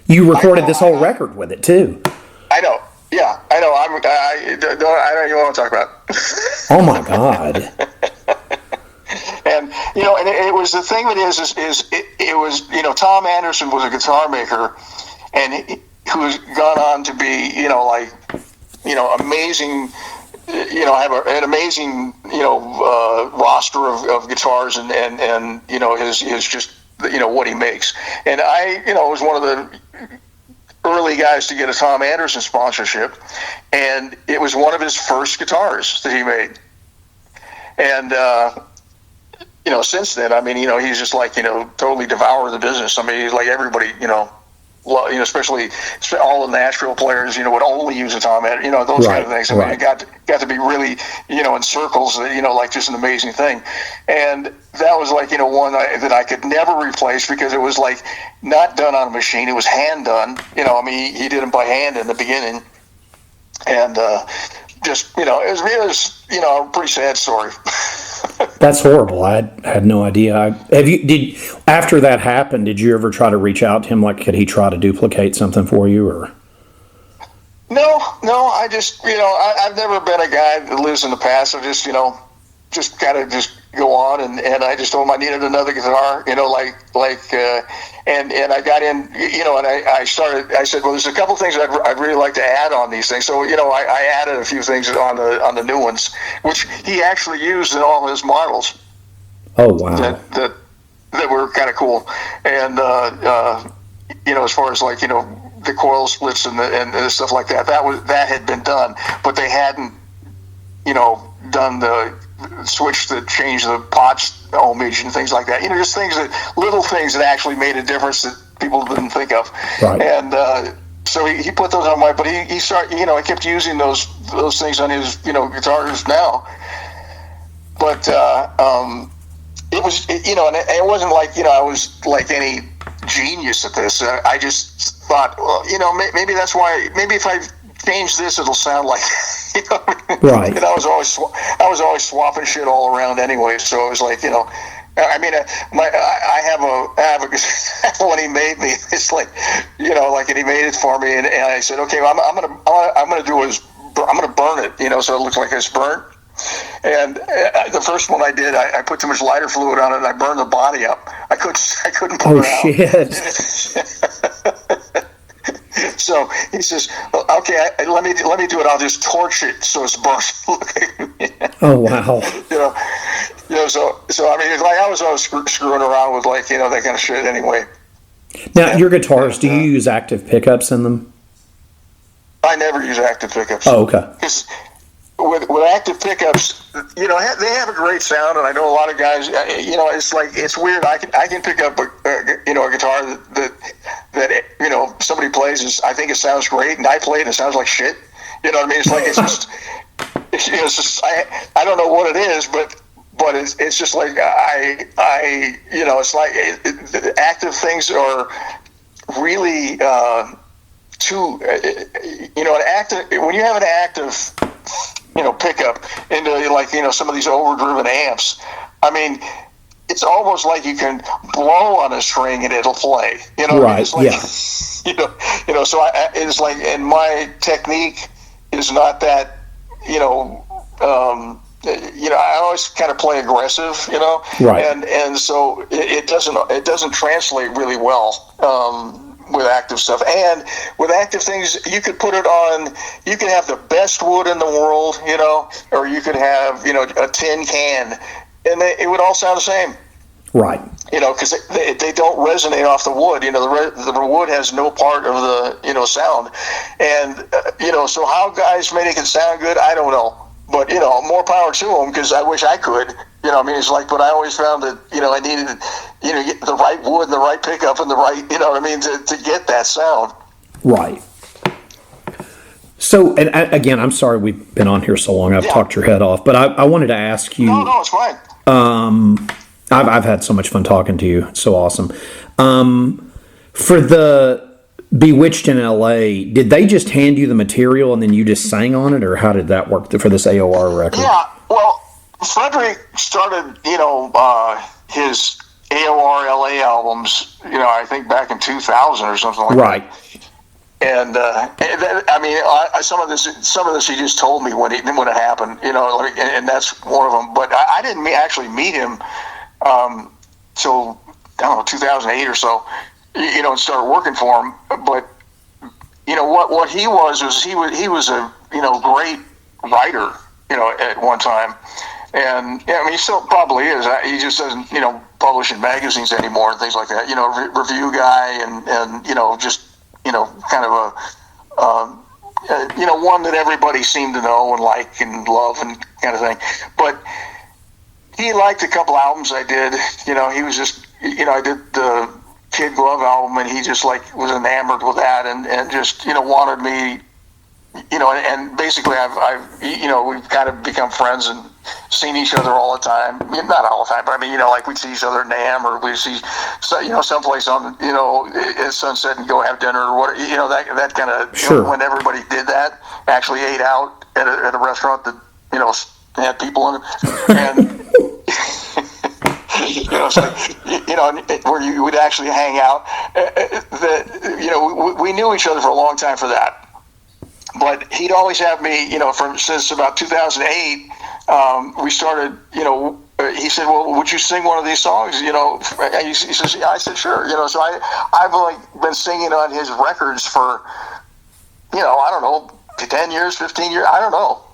You recorded this whole record with it too. I know. Yeah, I know. I don't even want to talk about it. Oh my God. And and it was the thing that it was Tom Anderson was a guitar maker, and who has gone on to be amazing. Have an amazing roster of guitars and his just what he makes. And I was one of the early guys to get a Tom Anderson sponsorship, and it was one of his first guitars that he made. And since then, I mean, he's just like totally devoured the business. I mean, he's like everybody, especially all the Nashville players, would only use a Tom Anderson, those kind of things. I mean, it got to be really, in circles, like just an amazing thing. And that was like, one that I could never replace, because it was like not done on a machine. It was hand done. I mean, he did them by hand in the beginning. And just, it was a pretty sad story. That's horrible. I had no idea. After that happened, did you ever try to reach out to him? Like, could he try to duplicate something for you, or? No. I just, I've never been a guy that lives in the past. I just, just kind of just go on, and I just told him I needed another guitar, and I got in, and I said, well, there's a couple things I'd really like to add on these things. So, I added a few things on the new ones, which he actually used in all his models. Oh, wow. That were kind of cool. And, as far as like, the coil splits and the stuff like that, that had been done, but they hadn't, done done the switch to change the pot's ohmage and things like that. Just little things that actually made a difference that people didn't think of. Right. And so he put those on but he started, he kept using those things on his, guitars now. But it was, and it wasn't like, I was like any genius at this. I just thought, well, maybe that's why, maybe if I change this, it'll sound like, Right. And I was always swapping shit all around anyway. So it was like, I have a when he made me, it's like, and he made it for me, and I said, okay, well, I'm gonna burn it, so it looks like it's burnt. And the first one I did, I put too much lighter fluid on it, and I burned the body up. I couldn't put it out. Shit. So he says, okay, let me do it. I'll just torch it so it's burnt. Oh, wow. So I mean, it's like I was always screwing around with that kind of shit anyway. Now, your guitars, do you use active pickups in them? I never use active pickups. Oh, okay. Because with active pickups, they have a great sound, and I know a lot of guys. It's weird. I can pick up a guitar that somebody plays. I think it sounds great, and I play it. And it sounds like shit. You know what I mean? It's like it's just I don't know what it is, but it's just like it's like active things are really too an active, when you have an active pickup into some of these overdriven amps, I mean, it's almost like you can blow on a string and it'll play. Right. It's like, yeah. So it's like, and my technique is not that. I always kind of play aggressive, Right. and so it doesn't translate really well with active stuff. And with active things, you could put it on. You could have the best wood in the world, or you could have a tin can, and it would all sound the same. Right. Because they don't resonate off the wood. The wood has no part of the sound, and so how guys make it sound good, I don't know. But more power to them, because I wish I could. It's like, but I always found that I needed get the right wood and the right pickup and the right to get that sound. Right. So, and again, I'm sorry we've been on here so long. I've talked your head off, but I wanted to ask you. No, it's fine. I've had so much fun talking to you. It's so awesome. For the Bewitched in LA, did they just hand you the material and then you just sang on it, or how did that work for this AOR record? Yeah, well, Frederick started, his AOR LA albums, I think back in 2000 or something like right. that. And some of this he just told me when it happened, and that's one of them. But I didn't actually meet him till, I don't know, 2008 or so. And started working for him. But what he was he was a great writer, at one time, and he still probably is. He just doesn't publish in magazines anymore and things like that. Review guy and just kind of a one that everybody seemed to know and like and love and kind of thing. But he liked a couple albums I did. He was just I did the Kid Glove album, and he just was enamored with that, and just wanted me, and basically I've we've kind of become friends and seen each other all the time. Not all the time, but we'd see each other at NAMM, or we'd see someplace on at Sunset and go have dinner, or what that kind of sure. When everybody did that, actually ate out at a restaurant that had people in it, and. It's like, where you would actually hang out. We knew each other for a long time for that. But he'd always have me, since about 2008, we started, he said, well, would you sing one of these songs? He says, yeah. I said, sure. So I've been singing on his records for, I don't know, 10 years, 15 years. I don't know.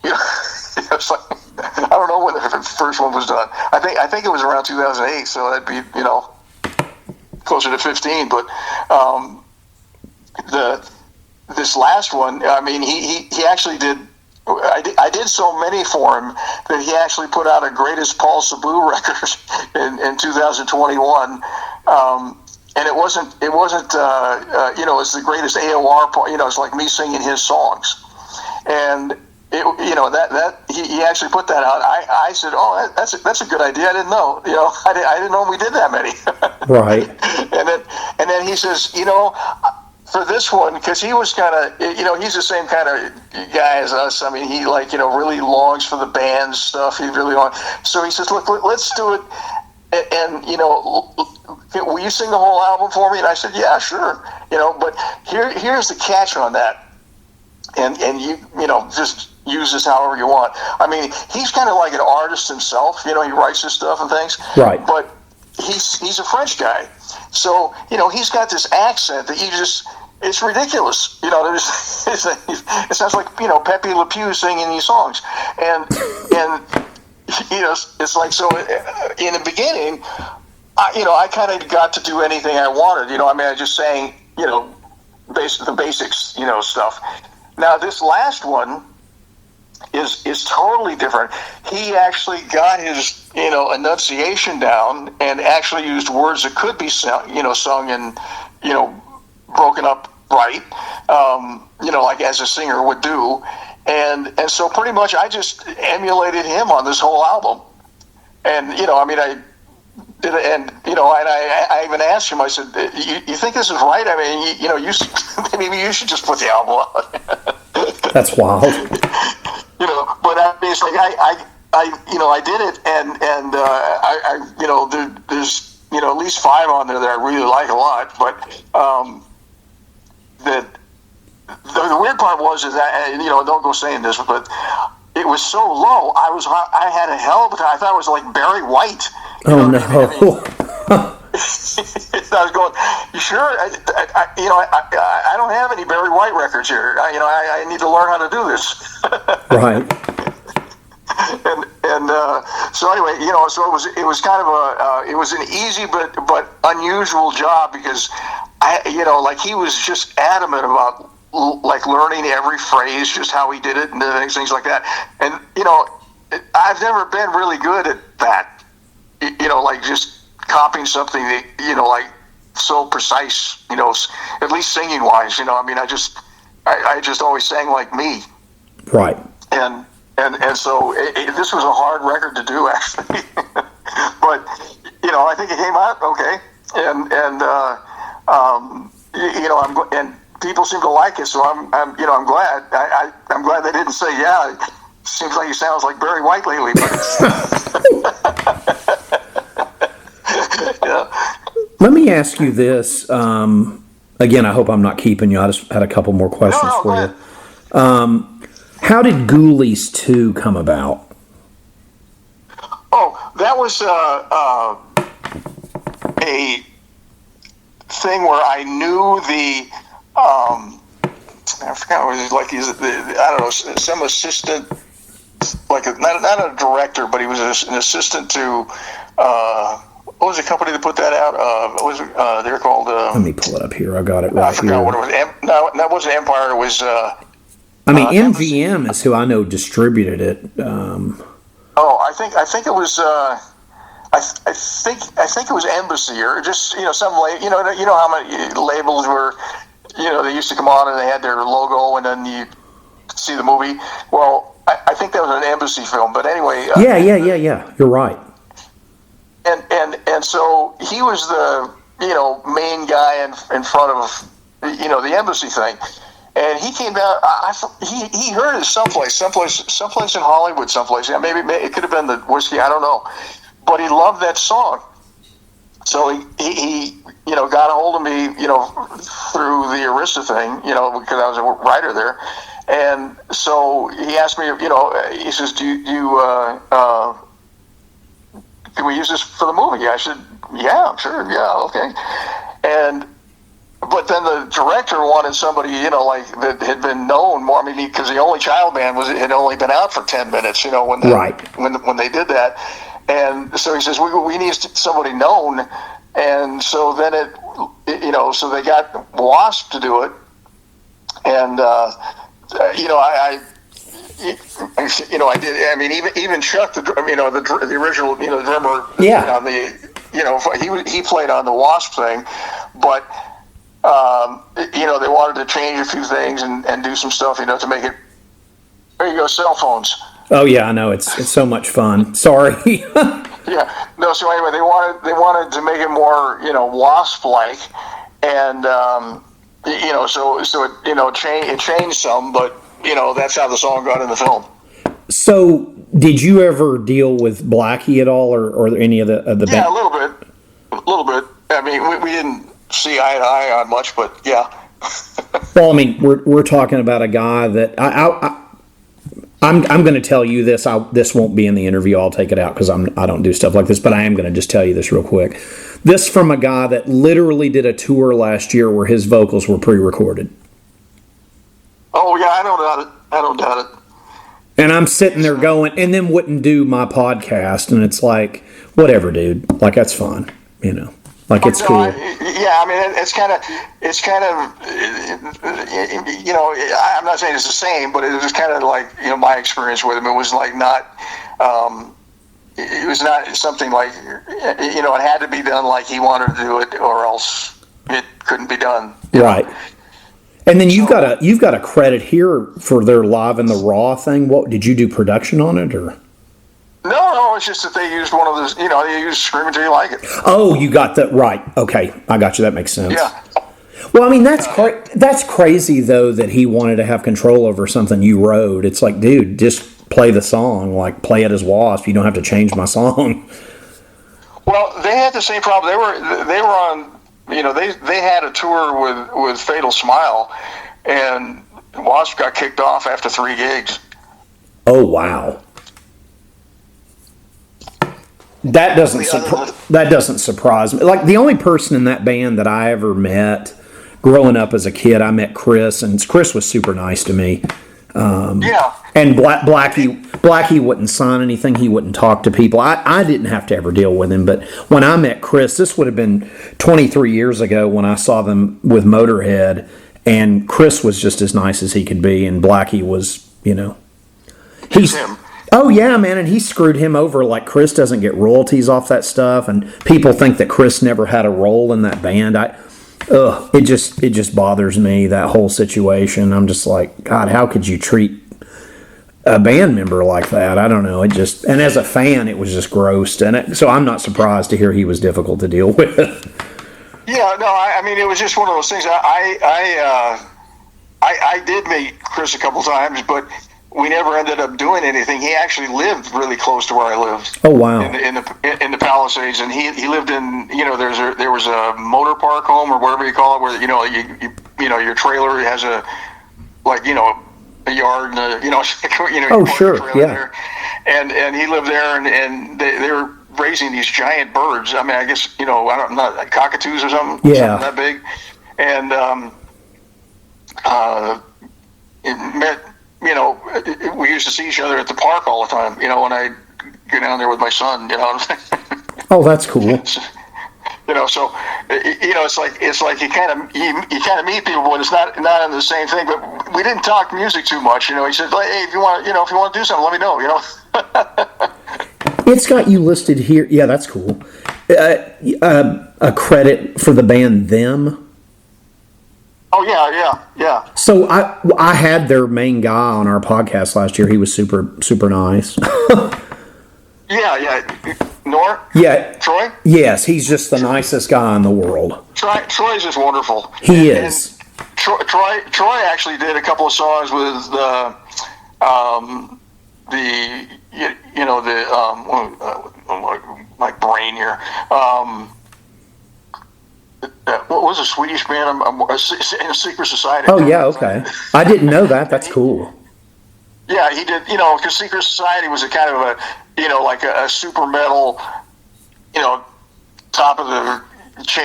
It's like, I don't know when the first one was done. I think it was around 2008, so that'd be closer to 15. But this last one, I mean, he actually did I did so many for him that he actually put out a greatest Paul Sabu record in 2021. And it wasn't it's the greatest AOR, it's like me singing his songs. And that he actually put that out. I said, oh, that's a good idea. I didn't know. I didn't know we did that many. Right. And then he says, for this one, because he was kind of, he's the same kind of guy as us. I mean, he really longs for the band stuff. He really longs. So he says, look, let's do it. And will you sing the whole album for me? And I said, yeah, sure. But here's the catch on that. And you just use this however you want. I mean, he's kind of like an artist himself. He writes his stuff and things. Right. But he's a French guy, so he's got this accent that it's ridiculous. It sounds like Pepe Le Pew singing these songs, and it's like, so in the beginning, I kind of got to do anything I wanted. I just sang the basics stuff. Now this last one is totally different. He actually got his enunciation down and actually used words that could be sung and broken up right, like as a singer would do, and so pretty much I just emulated him on this whole album. And I did it, and I even asked him. I said, "You think this is right? I mean, maybe you should just put the album out." That's wild. But it's like I did it, and there's at least 5 on there that I really like a lot. But the weird part was that don't go saying this, but it was so low. I had a hell of a time. I thought it was like Barry White. Oh no. I was going, you sure? I don't have any Barry White records here. I need to learn how to do this. Right. And so anyway, so it was kind of it was an easy but unusual job, because he was just adamant about learning every phrase, just how he did it and things like that. And I've never been really good at that. Just copying something that so precise. At least singing wise. I just always sang like me. Right. And so this was a hard record to do, actually. But I think it came out okay, and and people seem to like it, so I'm glad. I'm glad they didn't say, yeah, it seems like he sounds like Barry White lately. But Let me ask you this. Again, I hope I'm not keeping you. I just had a couple more questions for you. How did Ghoulies 2 come about? Oh, that was a thing where I knew I forgot what it was like. I don't know, some assistant, like not a director, but he was an assistant to. What was the company that put that out? What was it? They're called. Let me pull it up here. I got it right I forgot here. what it was. No, that wasn't Empire. It was. MGM is who I know distributed it. I think it was. I think it was Embassy, or just some you know how many labels were, they used to come on and they had their logo and then you see the movie. Well, I think that was an Embassy film, but anyway. Yeah. You're right. And so he was the main guy in front of the Embassy thing. And he came down. He heard it someplace in Hollywood, someplace. Yeah, maybe it could have been the Whiskey. I don't know, but he loved that song. So he got a hold of me, through the Arista thing, because I was a writer there, and so he asked me, he says, "Do you can we use this for the movie?" I said, "Yeah, sure, yeah, okay," But then the director wanted somebody, that had been known more. I mean, because the Only Child Band had only been out for 10 minutes, when they did that. And so he says, we need somebody known. And so then so they got Wasp to do it. And, I did. I mean, even Chuck, the original, drummer. Yeah. On the, he played on the Wasp thing, but they wanted to change a few things and do some stuff, to make it. There you go, cell phones. Oh yeah, I know. It's so much fun. Sorry. Yeah. No. So anyway, they wanted to make it more, Wasp-like, and so it changed some, but that's how the song got in the film. So, did you ever deal with Blackie at all, or any of the Yeah, a little bit. I mean, we didn't see eye to eye on much, but yeah. Well, I mean, we're talking about a guy that I'm going to tell you this. This won't be in the interview. I'll take it out because I don't do stuff like this. But I am going to just tell you this real quick. This from a guy that literally did a tour last year where his vocals were pre-recorded. Oh yeah, I don't doubt it. And I'm sitting there going, and then wouldn't do my podcast, and it's like, whatever, dude. Like, that's fun, Like, it's cool. I mean, it's kind of, I'm not saying it's the same, but it was kind of like, my experience with him. It was like not, it was not something like, it had to be done like he wanted to do it, or else it couldn't be done. Right. And then you've got a credit here for their Live in the Raw thing. What did you do production on it, or? No, it's just that they used one of those, they used Scream Until You Like It. Oh, you got that right. Okay, I got you. That makes sense. Yeah. Well, I mean, that's crazy, though, that he wanted to have control over something you wrote. It's like, dude, just play the song. Like, play it as Wasp. You don't have to change my song. Well, they had the same problem. They were on, they had a tour with Fatal Smile, and Wasp got kicked off after 3 gigs. Oh, wow. That doesn't surprise me. Like, the only person in that band that I ever met growing up as a kid, I met Chris, and Chris was super nice to me. Yeah. And Blackie wouldn't sign anything. He wouldn't talk to people. I didn't have to ever deal with him. But when I met Chris, this would have been 23 years ago when I saw them with Motorhead, and Chris was just as nice as he could be, and Blackie was, He's him. Oh yeah, man, and he screwed him over. Like, Chris doesn't get royalties off that stuff, and people think that Chris never had a role in that band. It just bothers me, that whole situation. I'm just like, God, how could you treat a band member like that? I don't know. And as a fan, it was just gross, so I'm not surprised to hear he was difficult to deal with. Yeah, no, I mean, it was just one of those things. I did meet Chris a couple times, but we never ended up doing anything. He actually lived really close to where I lived. Oh wow! In the Palisades, and he lived in there was a motor park home, or whatever you call it, where your trailer has a yard and oh sure, yeah. There. And he lived there, and they were raising these giant birds. I mean, I guess not like cockatoos or something. Yeah, something that big. And it met. We used to see each other at the park all the time, when I go down there with my son, Oh, that's cool. So it's like you kind of meet people, but it's not in the same thing. But we didn't talk music too much, He said, hey, if you want to do something, let me know, It's got you listed here. Yeah, that's cool. A credit for the band Them. Oh yeah. So I had their main guy on our podcast last year. He was super nice. yeah. Nor? Yeah. Troy? Yes, he's just the nicest guy in the world. Troy's just wonderful. He is. And Troy actually did a couple of songs with my brain here. What was a Swedish band? In a Secret Society. Oh yeah, okay. I didn't know that. That's cool. Yeah, he did. Because Secret Society was a kind of a super metal, top of the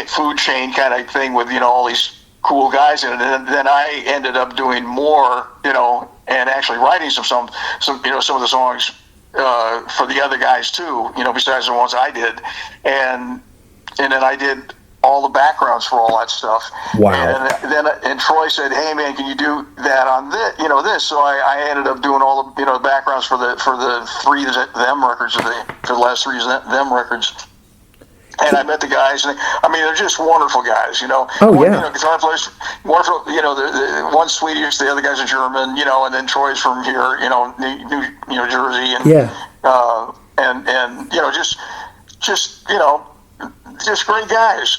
food chain kind of thing with all these cool guys in it. And then I ended up doing more, and actually writing some of the songs for the other guys too. Besides the ones I did, and then I did all the backgrounds for all that stuff. Wow. And Troy said, "Hey man, can you do that on this?" This. So I ended up doing all the backgrounds for the three them records, for the last three them records. And I met the guys, and they're just wonderful guys, Oh, yeah. Guitar players, wonderful, the one's Swedish, the other guy's a German, and then Troy's from here, New Jersey, and Yeah. and just great guys.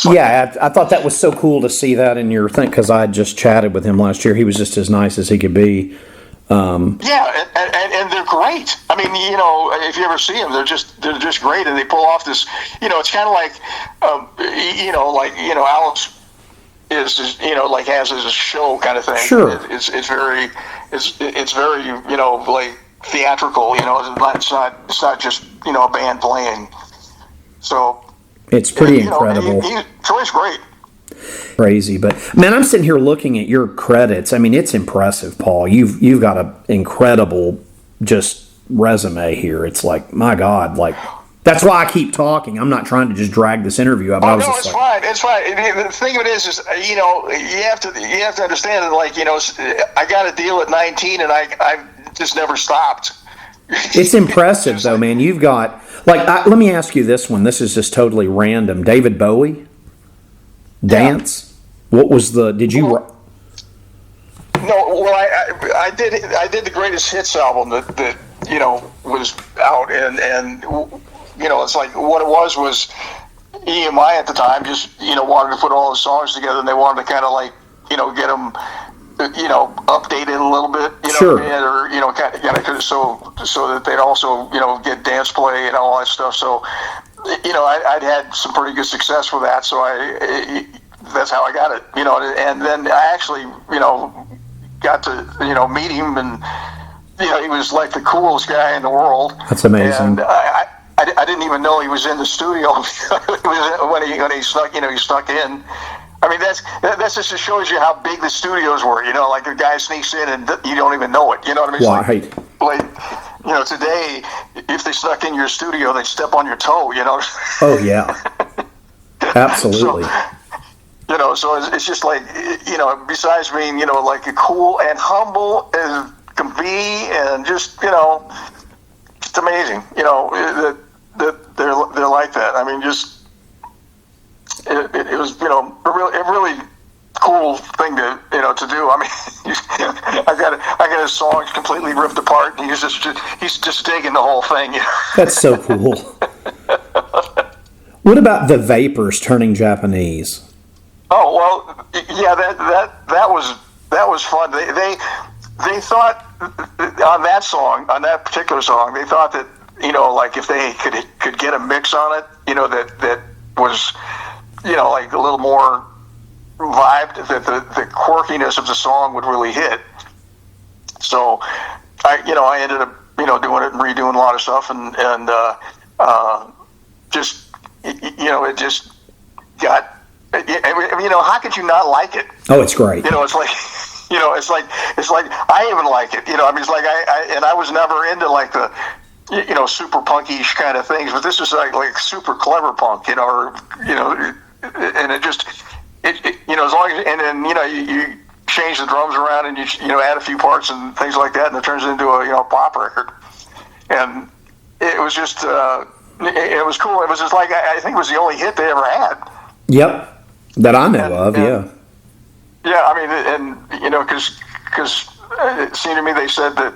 Yeah, I thought that was so cool to see that in your thing, because I just chatted with him last year. He was just as nice as he could be. Yeah, and they're great. If you ever see them, they're just great, and they pull off this. It's kind of like, Alex is has his show kind of thing. Sure. It's very like theatrical. It's not just a band playing. So it's pretty incredible. Troy's great. Crazy, but man, I'm sitting here looking at your credits. It's impressive, Paul. You've got an incredible just resume here. It's like, my God, like that's why I keep talking. I'm not trying to just drag this interview up. It's fine. It's fine. The thing of it is you have to understand that, like, I got a deal at 19, and I just never stopped. It's impressive, though, man. You've got let me ask you this one. This is just totally random. David Bowie. Dance. Yeah. What was did you? No, well, I did the greatest hits album that was out, and it's like what it was EMI at the time just wanted to put all the songs together, and they wanted to kind of like get them updated a little bit, sure. or kind of so that they'd also get dance play and all that stuff. So I'd had some pretty good success with that, so that's how I got it, and then I actually, got to, meet him, and, he was like the coolest guy in the world. That's amazing. And I didn't even know he was in the studio when he snuck, he snuck in. That's just shows you how big the studios were, like the guy sneaks in and you don't even know it, you know what I mean? It's like, today, if they snuck in your studio, they'd step on your toe, Oh, yeah. Absolutely. So it's just like, besides being, like a cool and humble as can be, and just, it's amazing, that they're like that. It was, a really cool thing to do. I got his songs completely ripped apart, and he's just digging the whole thing. That's so cool. What about the Vapors turning Japanese? Oh, well, yeah, that was fun. They thought on that particular song, they thought that like if they could get a mix on it, that was like a little more vibe, that the quirkiness of the song would really hit. So I ended up doing it and redoing a lot of stuff, and just it just got. How could you not like it? Oh, it's great. It's like, it's like I even like it. It's like I was never into like the, super punkish kind of things, but this is like super clever punk, or and it just, as long as, and then you change the drums around and you add a few parts and things like that, and it turns into a pop record, and it was just it was cool. It was just like I think it was the only hit they ever had. Yep. That I know of, yeah. Yeah, because it seemed to me they said that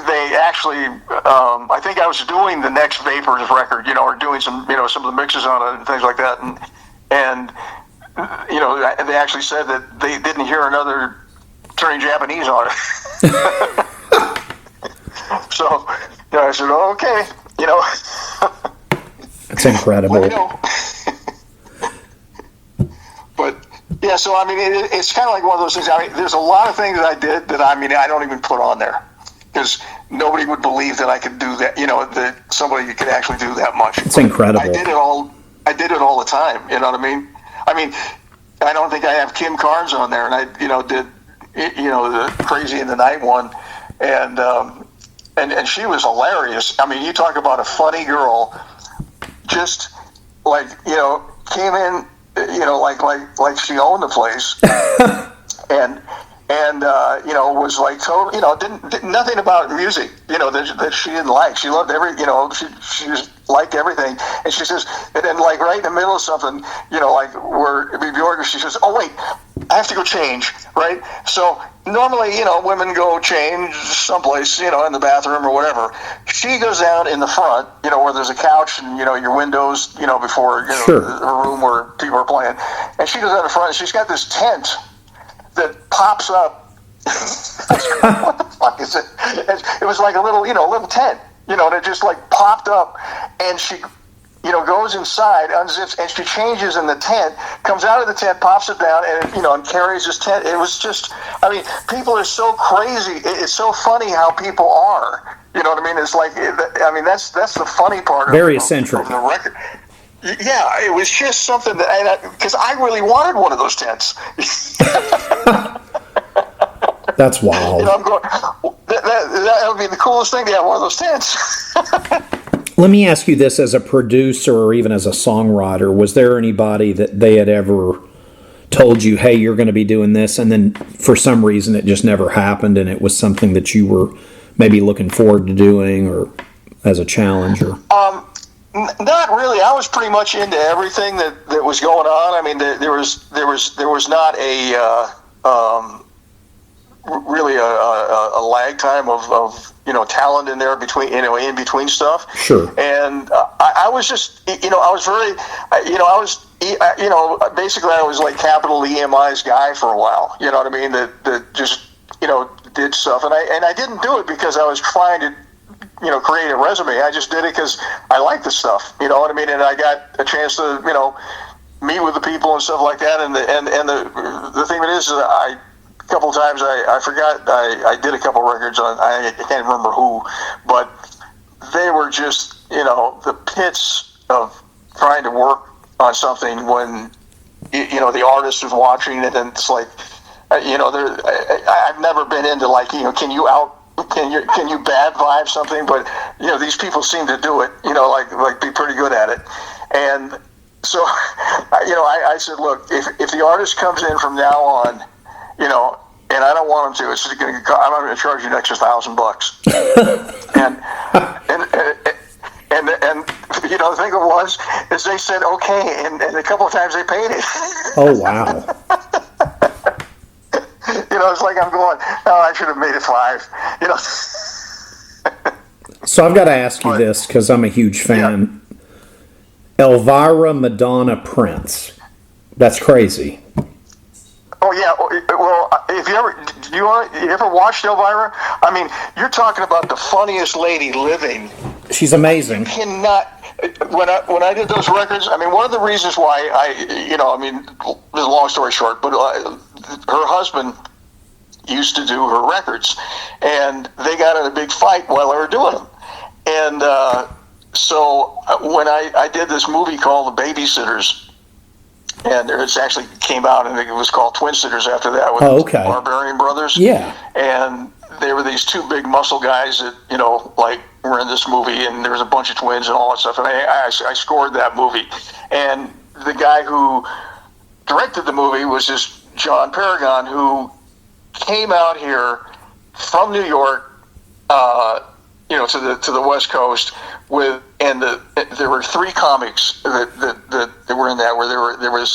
they actually, I think I was doing the next Vapors record, or doing some, some of the mixes on it and things like that, and they actually said that they didn't hear another turning Japanese on it. So, I said, oh, okay, That's incredible. But yeah, so it's kind of like one of those things. There's a lot of things that I did that I don't even put on there because nobody would believe that I could do that. That somebody could actually do that much. It's incredible. I did it all the time. You know what I mean? I don't think I have Kim Carnes on there, and I did the Crazy in the Night one, and she was hilarious. You talk about a funny girl, just came in, like she owned the place, and was like total, didn't nothing about music, that she didn't like. She loved she just liked everything. And she says, and then like right in the middle of something, where Bjork, she says, "Oh wait, I have to go change," right? So normally, women go change someplace, in the bathroom or whatever. She goes down in the front, where there's a couch and, your windows, before, Sure. her room where people are playing. And she goes out in front and she's got this tent that pops up. What the fuck is it? It was like a little tent, and it just like popped up, and she, goes inside, unzips, and she changes in the tent, comes out of the tent, pops it down, and and carries this tent. It was just, people are so crazy. It's so funny how people are. You know what I mean? It's like, that's the funny part. Very eccentric. Of the record. Yeah, it was just something that, because I really wanted one of those tents. That's wild. I'm going, that would be the coolest thing to have one of those tents. Let me ask you this, as a producer or even as a songwriter, was there anybody that they had ever told you, hey, you're going to be doing this, and then for some reason it just never happened and it was something that you were maybe looking forward to doing or as a challenger? Not really. I was pretty much into everything that was going on. There was not really a lag time of talent in there between in between stuff. Sure. And I was just I was very basically I was like capital EMI's guy for a while. You know what I mean? That just did stuff, and I didn't do it because I was trying to create a resume. I just did it because I like the stuff. You know what I mean? And I got a chance to meet with the people and stuff like that. And the thing is a couple of times I forgot I did a couple records on, I can't remember who, but they were just the pits of trying to work on something when the artist is watching it, and it's like I've never been into like can you bad vibe something, but these people seem to do it, like be pretty good at it. And so I said, look, if the artist comes in from now on, and I don't want him to, it's just I'm not going to charge you an extra $1,000. and the thing was is they said okay, and a couple of times they paid it. Oh wow. It's like I'm going, oh, I should have made it 5. So I've got to ask you this because I'm a huge fan. Yeah. Elvira, Madonna, Prince. That's crazy. Oh yeah. Well, if you ever watched Elvira? You're talking about the funniest lady living. She's amazing. You cannot. When I did those records, one of the reasons why this is a long story short, but her husband used to do her records, and they got in a big fight while they were doing them. And so when I did this movie called The Babysitters, and it actually came out, and it was called Twin Sitters after that with the Barbarian Brothers. Yeah. And they were these two big muscle guys that, were in this movie, and there was a bunch of twins and all that stuff. And I scored that movie. And the guy who directed the movie was this John Paragon, who came out here from New York, to the West Coast there were 3 comics that were in that, where there was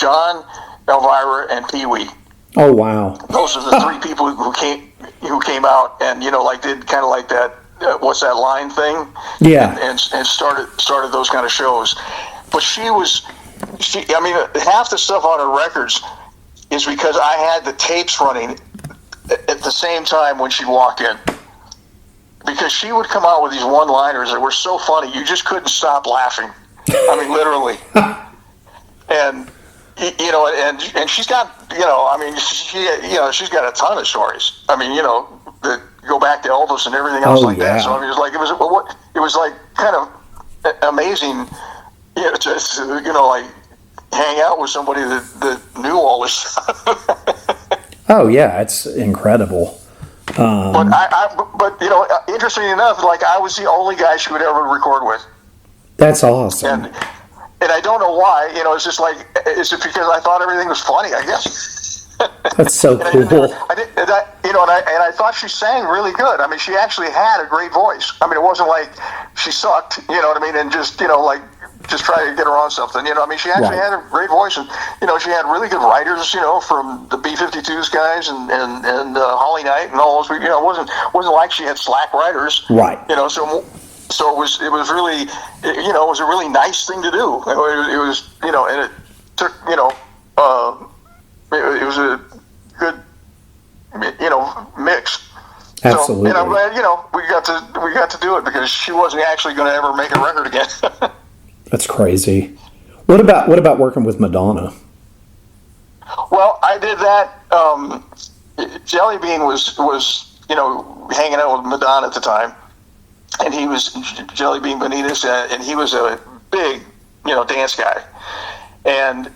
John, Elvira, and Pee Wee. Oh wow! Those are the 3 people who came out and did kind of like that what's that line thing? Yeah, and started those kind of shows. But she half the stuff on her records is because I had the tapes running at the same time when she walked in. Because she would come out with these one-liners that were so funny, you just couldn't stop laughing. Literally. And and she's got she's got a ton of stories. That go back to Elvis and everything else that. So it was like kind of amazing, to hang out with somebody that knew all this stuff. Oh yeah, it's incredible. But interestingly enough, I was the only guy she would ever record with. That's awesome. And I don't know why. It's just like, it's just because I thought everything was funny, I guess. That's so cool. I thought she sang really good. I mean, she actually had a great voice. I mean, it wasn't like she sucked, you know what I mean, and just, just try to get her on something, I mean, she actually had a great voice, and, she had really good writers, from the B-52s guys and Holly Knight and all those, it wasn't like she had slack writers. Right. So it was really, it was a really nice thing to do. It was, and it took, it was a good, mix. Absolutely. So, and I'm glad, we got to do it because she wasn't actually going to ever make a record again. That's crazy. What about working with Madonna? Well, I did that. Jelly Bean was hanging out with Madonna at the time, and he was Jelly Bean Benitez, and he was a big dance guy, and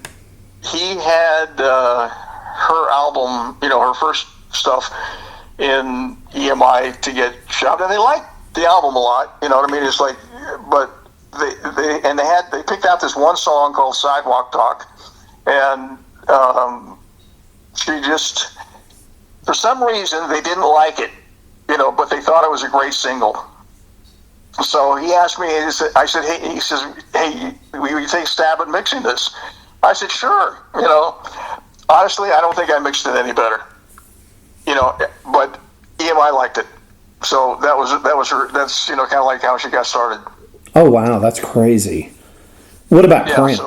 he had her album, her first stuff in EMI to get shoved, and they liked the album a lot. You know what I mean? It's like, but they picked out this one song called Sidewalk Talk, and she just, for some reason, they didn't like it, but they thought it was a great single. So he asked me, I said, hey, will you take a stab at mixing this? I said, sure. Honestly, I don't think I mixed it any better. But EMI liked it. So that was her. That's kind of like how she got started. Oh wow, that's crazy. What about Prince?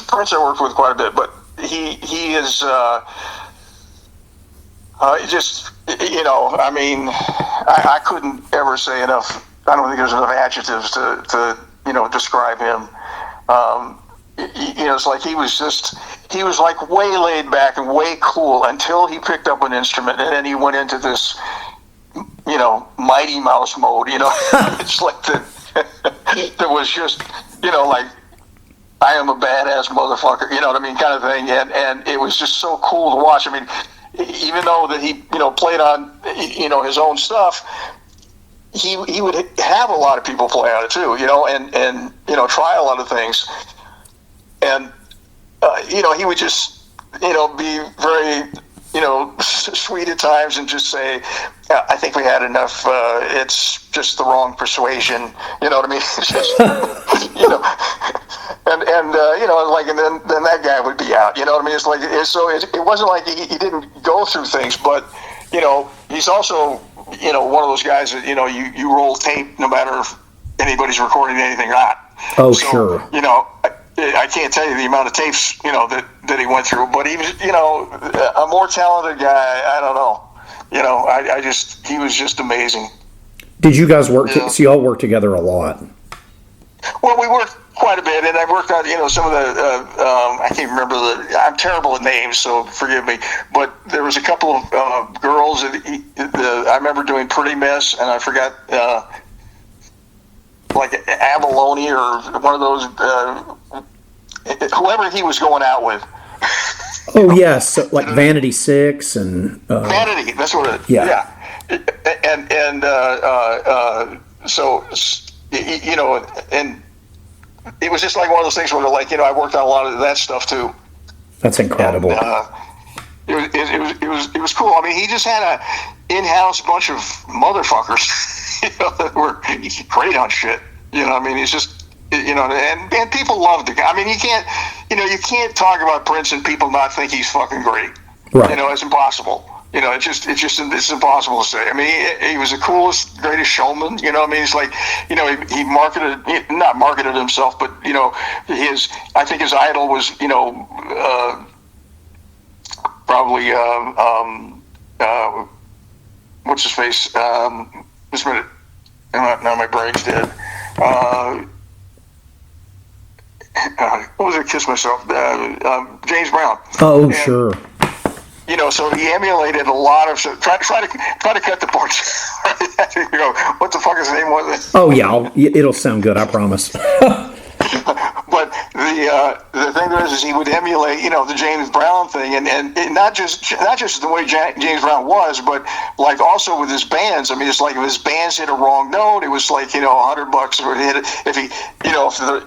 Prince I worked with quite a bit, but he is just I mean, I couldn't ever say enough. I don't think there's enough adjectives to describe him. It's like he was like way laid back and way cool until he picked up an instrument, and then he went into this, Mighty Mouse mode, It's like there was just, like, I am a badass motherfucker, you know what I mean, kind of thing, and it was just so cool to watch. I mean, even though that he, played on, his own stuff, he would have a lot of people play on it too, and try a lot of things. And, he would just, be very, sweet at times and just say, I think we had enough. It's just the wrong persuasion. You know what I mean? It's just, and then that guy would be out. You know what I mean? It's like, it wasn't like he didn't go through things, but, he's also, one of those guys that, you roll tape no matter if anybody's recording anything or not. Oh, so, sure. I can't tell you the amount of tapes, that he went through, but he was, a more talented guy. I don't know. He was just amazing. Did you guys work, so you all worked together a lot? Well, we worked quite a bit, and I worked on, some of the, I can't remember I'm terrible at names, so forgive me, but there was a couple of girls that I remember doing Pretty Miss, and I forgot, like Abalone or one of those, whoever he was going out with. Oh yes, so, like Vanity 6 and Vanity. That's what it. Yeah. And so and it was just like one of those things where I worked on a lot of that stuff too. That's incredible. And, it was cool. I mean, he just had a in-house bunch of motherfuckers, that were great on shit. I mean, he's just. And people loved the guy. I mean, you can't talk about Prince and people not think he's fucking great. Right. It's impossible. It's impossible to say. I mean, he was the coolest, greatest showman. I mean, it's like, he not marketed himself, but I think his idol was, probably, what's his face? Just a minute. Now my brain's dead. What was it? Kiss Myself. James Brown. Oh, and, sure. So he emulated a lot of. Try to cut the parts. What the fuck his name was? Oh yeah, it'll sound good. I promise. But the thing is he would emulate, the James Brown thing, and not just the way James Brown was, but like also with his bands. I mean, it's like if his bands hit a wrong note, it was like $100 or hit it. If he,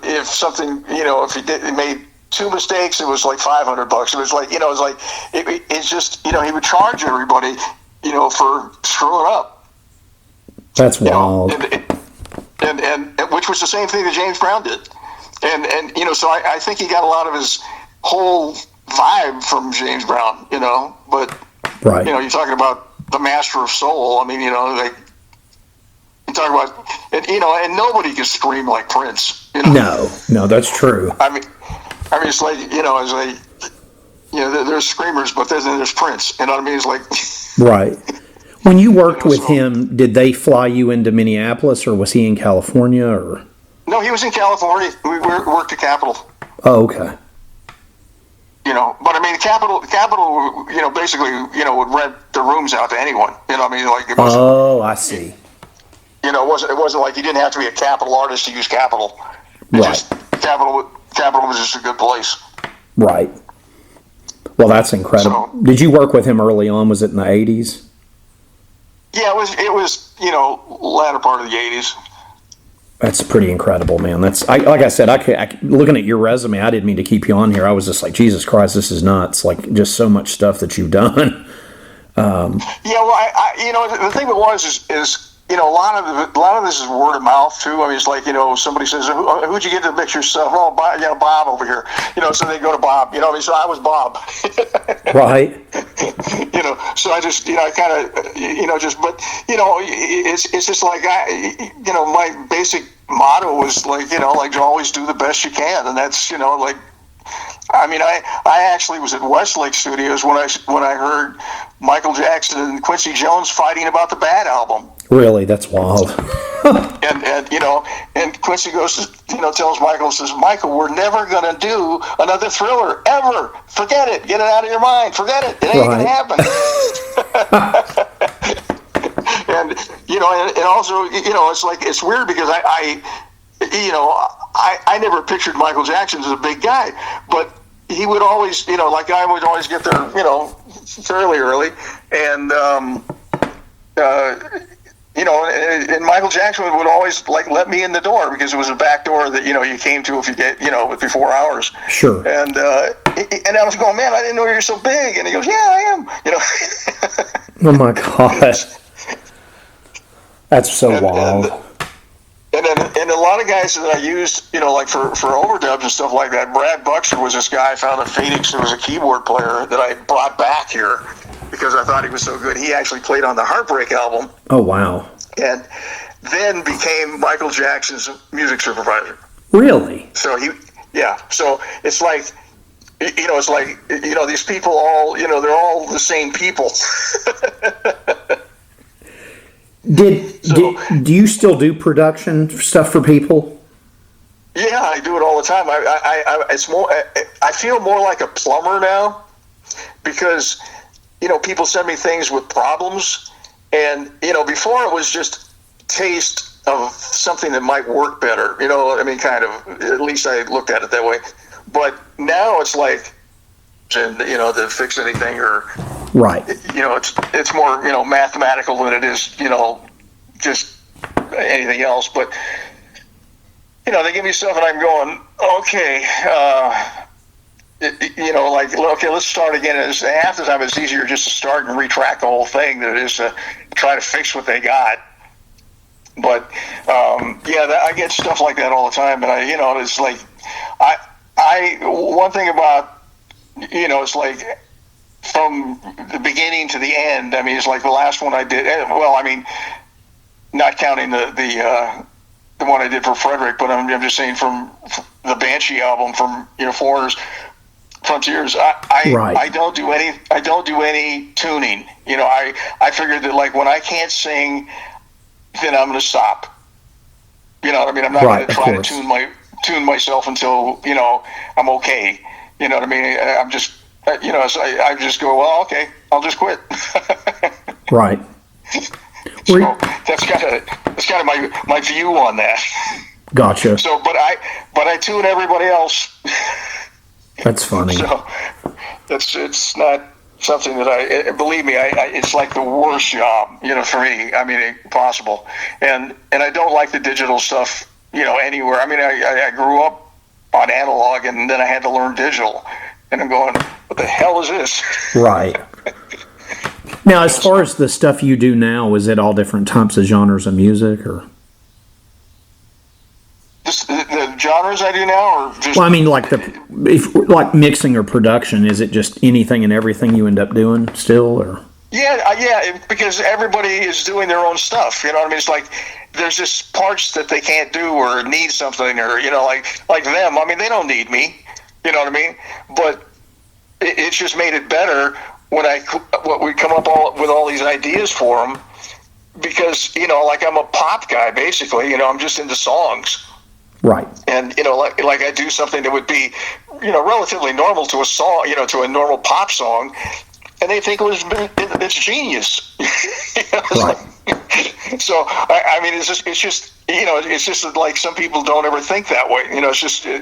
if he made two mistakes, it was like $500. It was like, it's just, he would charge everybody, for screwing up. That's wild. And which was the same thing that James Brown did. And so I think he got a lot of his whole vibe from James Brown, but, right. You're talking about the master of soul. I mean, you talk about, and nobody can scream like Prince. No, that's true. I mean, it's like, it's like, there's screamers, but there's Prince. You know what I mean? It's like, right. When you worked with him, did they fly you into Minneapolis, or was he in California, or? No, he was in California. We worked at Capitol. Oh, okay. But I mean, Capitol, basically, would rent the rooms out to anyone. It wasn't. Oh, I see. It wasn't like you didn't have to be a Capitol artist to use Capitol. Right. Capitol was just a good place. Right. Well, that's incredible. So, did you work with him early on? Was it in the 80s? Yeah, it was latter part of the 80s. That's pretty incredible, man. Like I said, looking at your resume, I didn't mean to keep you on here. I was just like, Jesus Christ, this is nuts. Like, just so much stuff that you've done. Yeah, well, the thing that was is a lot of this is word of mouth too. I mean, it's like, somebody says, who'd you get to mix your stuff? Oh, Bob over here. So they go to Bob. So I was Bob. Right. So I just, I kind of, but it's just like my basic motto was like, like to always do the best you can, and that's, like. I mean, I actually was at Westlake Studios when I heard Michael Jackson and Quincy Jones fighting about the Bad album. Really, that's wild. and Quincy goes, tells Michael, says, Michael, we're never gonna do another Thriller ever. Forget it. Get it out of your mind. Forget it. It ain't gonna happen. and also, it's like it's weird because I never pictured Michael Jackson as a big guy, but he would always, like I would always get there, fairly early, and and Michael Jackson would always like let me in the door because it was a back door that you came to if you get within 4 hours. Sure. And I was going, man, I didn't know you were so big, and he goes, yeah, I am. Oh my gosh, that's so wild. And a lot of guys that I used, like for overdubs and stuff like that. Brad Buxer was this guy I found in Phoenix who was a keyboard player that I brought back here because I thought he was so good. He actually played on the Heartbreak album. Oh, wow. And then became Michael Jackson's music supervisor. Really? So so it's like, it's like, these people all, they're all the same people. Do you still do production stuff for people? Yeah, I do it all the time. It's more. I feel more like a plumber now because people send me things with problems, and before it was just taste of something that might work better. I mean, kind of. At least I looked at it that way. But now it's like, to fix anything or. Right. It's more, mathematical than it is, just anything else. But, they give me stuff and I'm going, okay, okay, let's start again. Half the time it's easier just to start and retract the whole thing than it is to try to fix what they got. But, I get stuff like that all the time. And it's like, one thing about, it's like, from the beginning to the end, I mean, it's like the last one I did. Well, I mean, not counting the one I did for Frederick, but I'm just saying from the Banshee album from Foreigners, Frontiers. I don't do any tuning. I figured that like when I can't sing, then I'm going to stop. You know what I mean? I'm not going to try to tune myself until I'm okay. You know what I mean? I'm just. So I just go, well, okay, I'll just quit. Right. So that's kind of my view on that. Gotcha. So, but I tune everybody else. That's funny. So it's not something that believe me, it's like the worst job, for me. I mean, possible. And I don't like the digital stuff, anywhere. I mean, I grew up on analog, and then I had to learn digital, and I'm going, what the hell is this? Right. Now, as far as the stuff you do now, is it all different types of genres of music, or? The genres I do now, or just? Well, I mean, like like mixing or production, is it just anything and everything you end up doing still, or? Yeah, because everybody is doing their own stuff. You know what I mean? It's like there's just parts that they can't do or need something, or like them. I mean, they don't need me. You know what I mean? But it's just made it better when we come up with all these ideas for them, because like I'm a pop guy basically. I'm just into songs. Right. And like I do something that would be relatively normal to a song, to a normal pop song, and they think it's genius. Right. So I mean, it's just like some people don't ever think that way.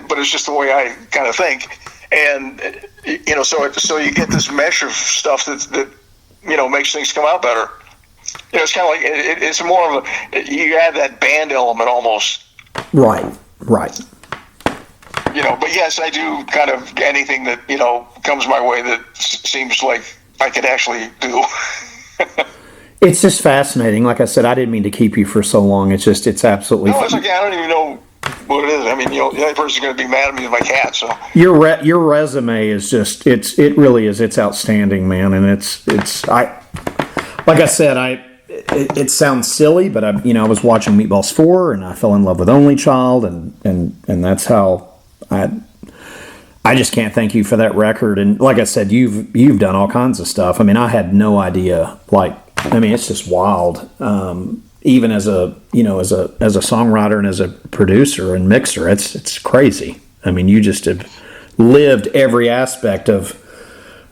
But it's just the way I kind of think, and so you get this mesh of stuff that makes things come out better. It's kind of like it's more of you add that band element almost. Right. But yes, I do kind of anything that comes my way that seems like I could actually do. It's just fascinating. Like I said, I didn't mean to keep you for so long. It's absolutely. No, it's okay. I don't even know what it is. I mean, the only person's going to be mad at me is my cat. So your resume is just it really is. It's outstanding, man. And like I said, it sounds silly, but I was watching Meatballs 4 and I fell in love with Only Child, and that's how I just can't thank you for that record. And like I said, you've done all kinds of stuff. I mean, I had no idea. It's just wild. Even as a songwriter and as a producer and mixer, it's crazy. I mean, you just have lived every aspect of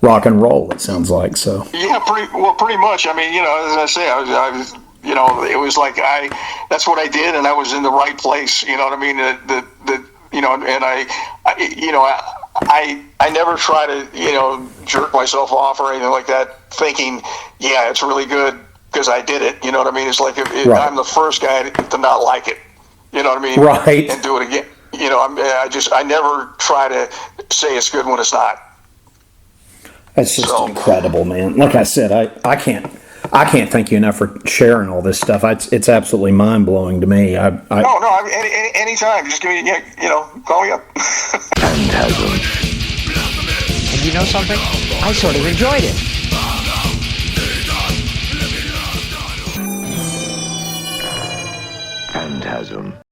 rock and roll, it sounds like. So yeah, pretty much. I mean, as I say, I was, it was like that's what I did, and I was in the right place. You know what I mean? And I never try to jerk myself off or anything like that, thinking, yeah, it's really good because I did it. You know what I mean? It's like if right. I'm the first guy to not like it. You know what I mean? Right. And do it again. I never try to say it's good when it's not. That's just incredible, man. Like I said, I can't thank you enough for sharing all this stuff. It's absolutely mind blowing to me. No, anytime. Just give me, call me up. Phantasm. And you know something? I sort of enjoyed it. Phantasm.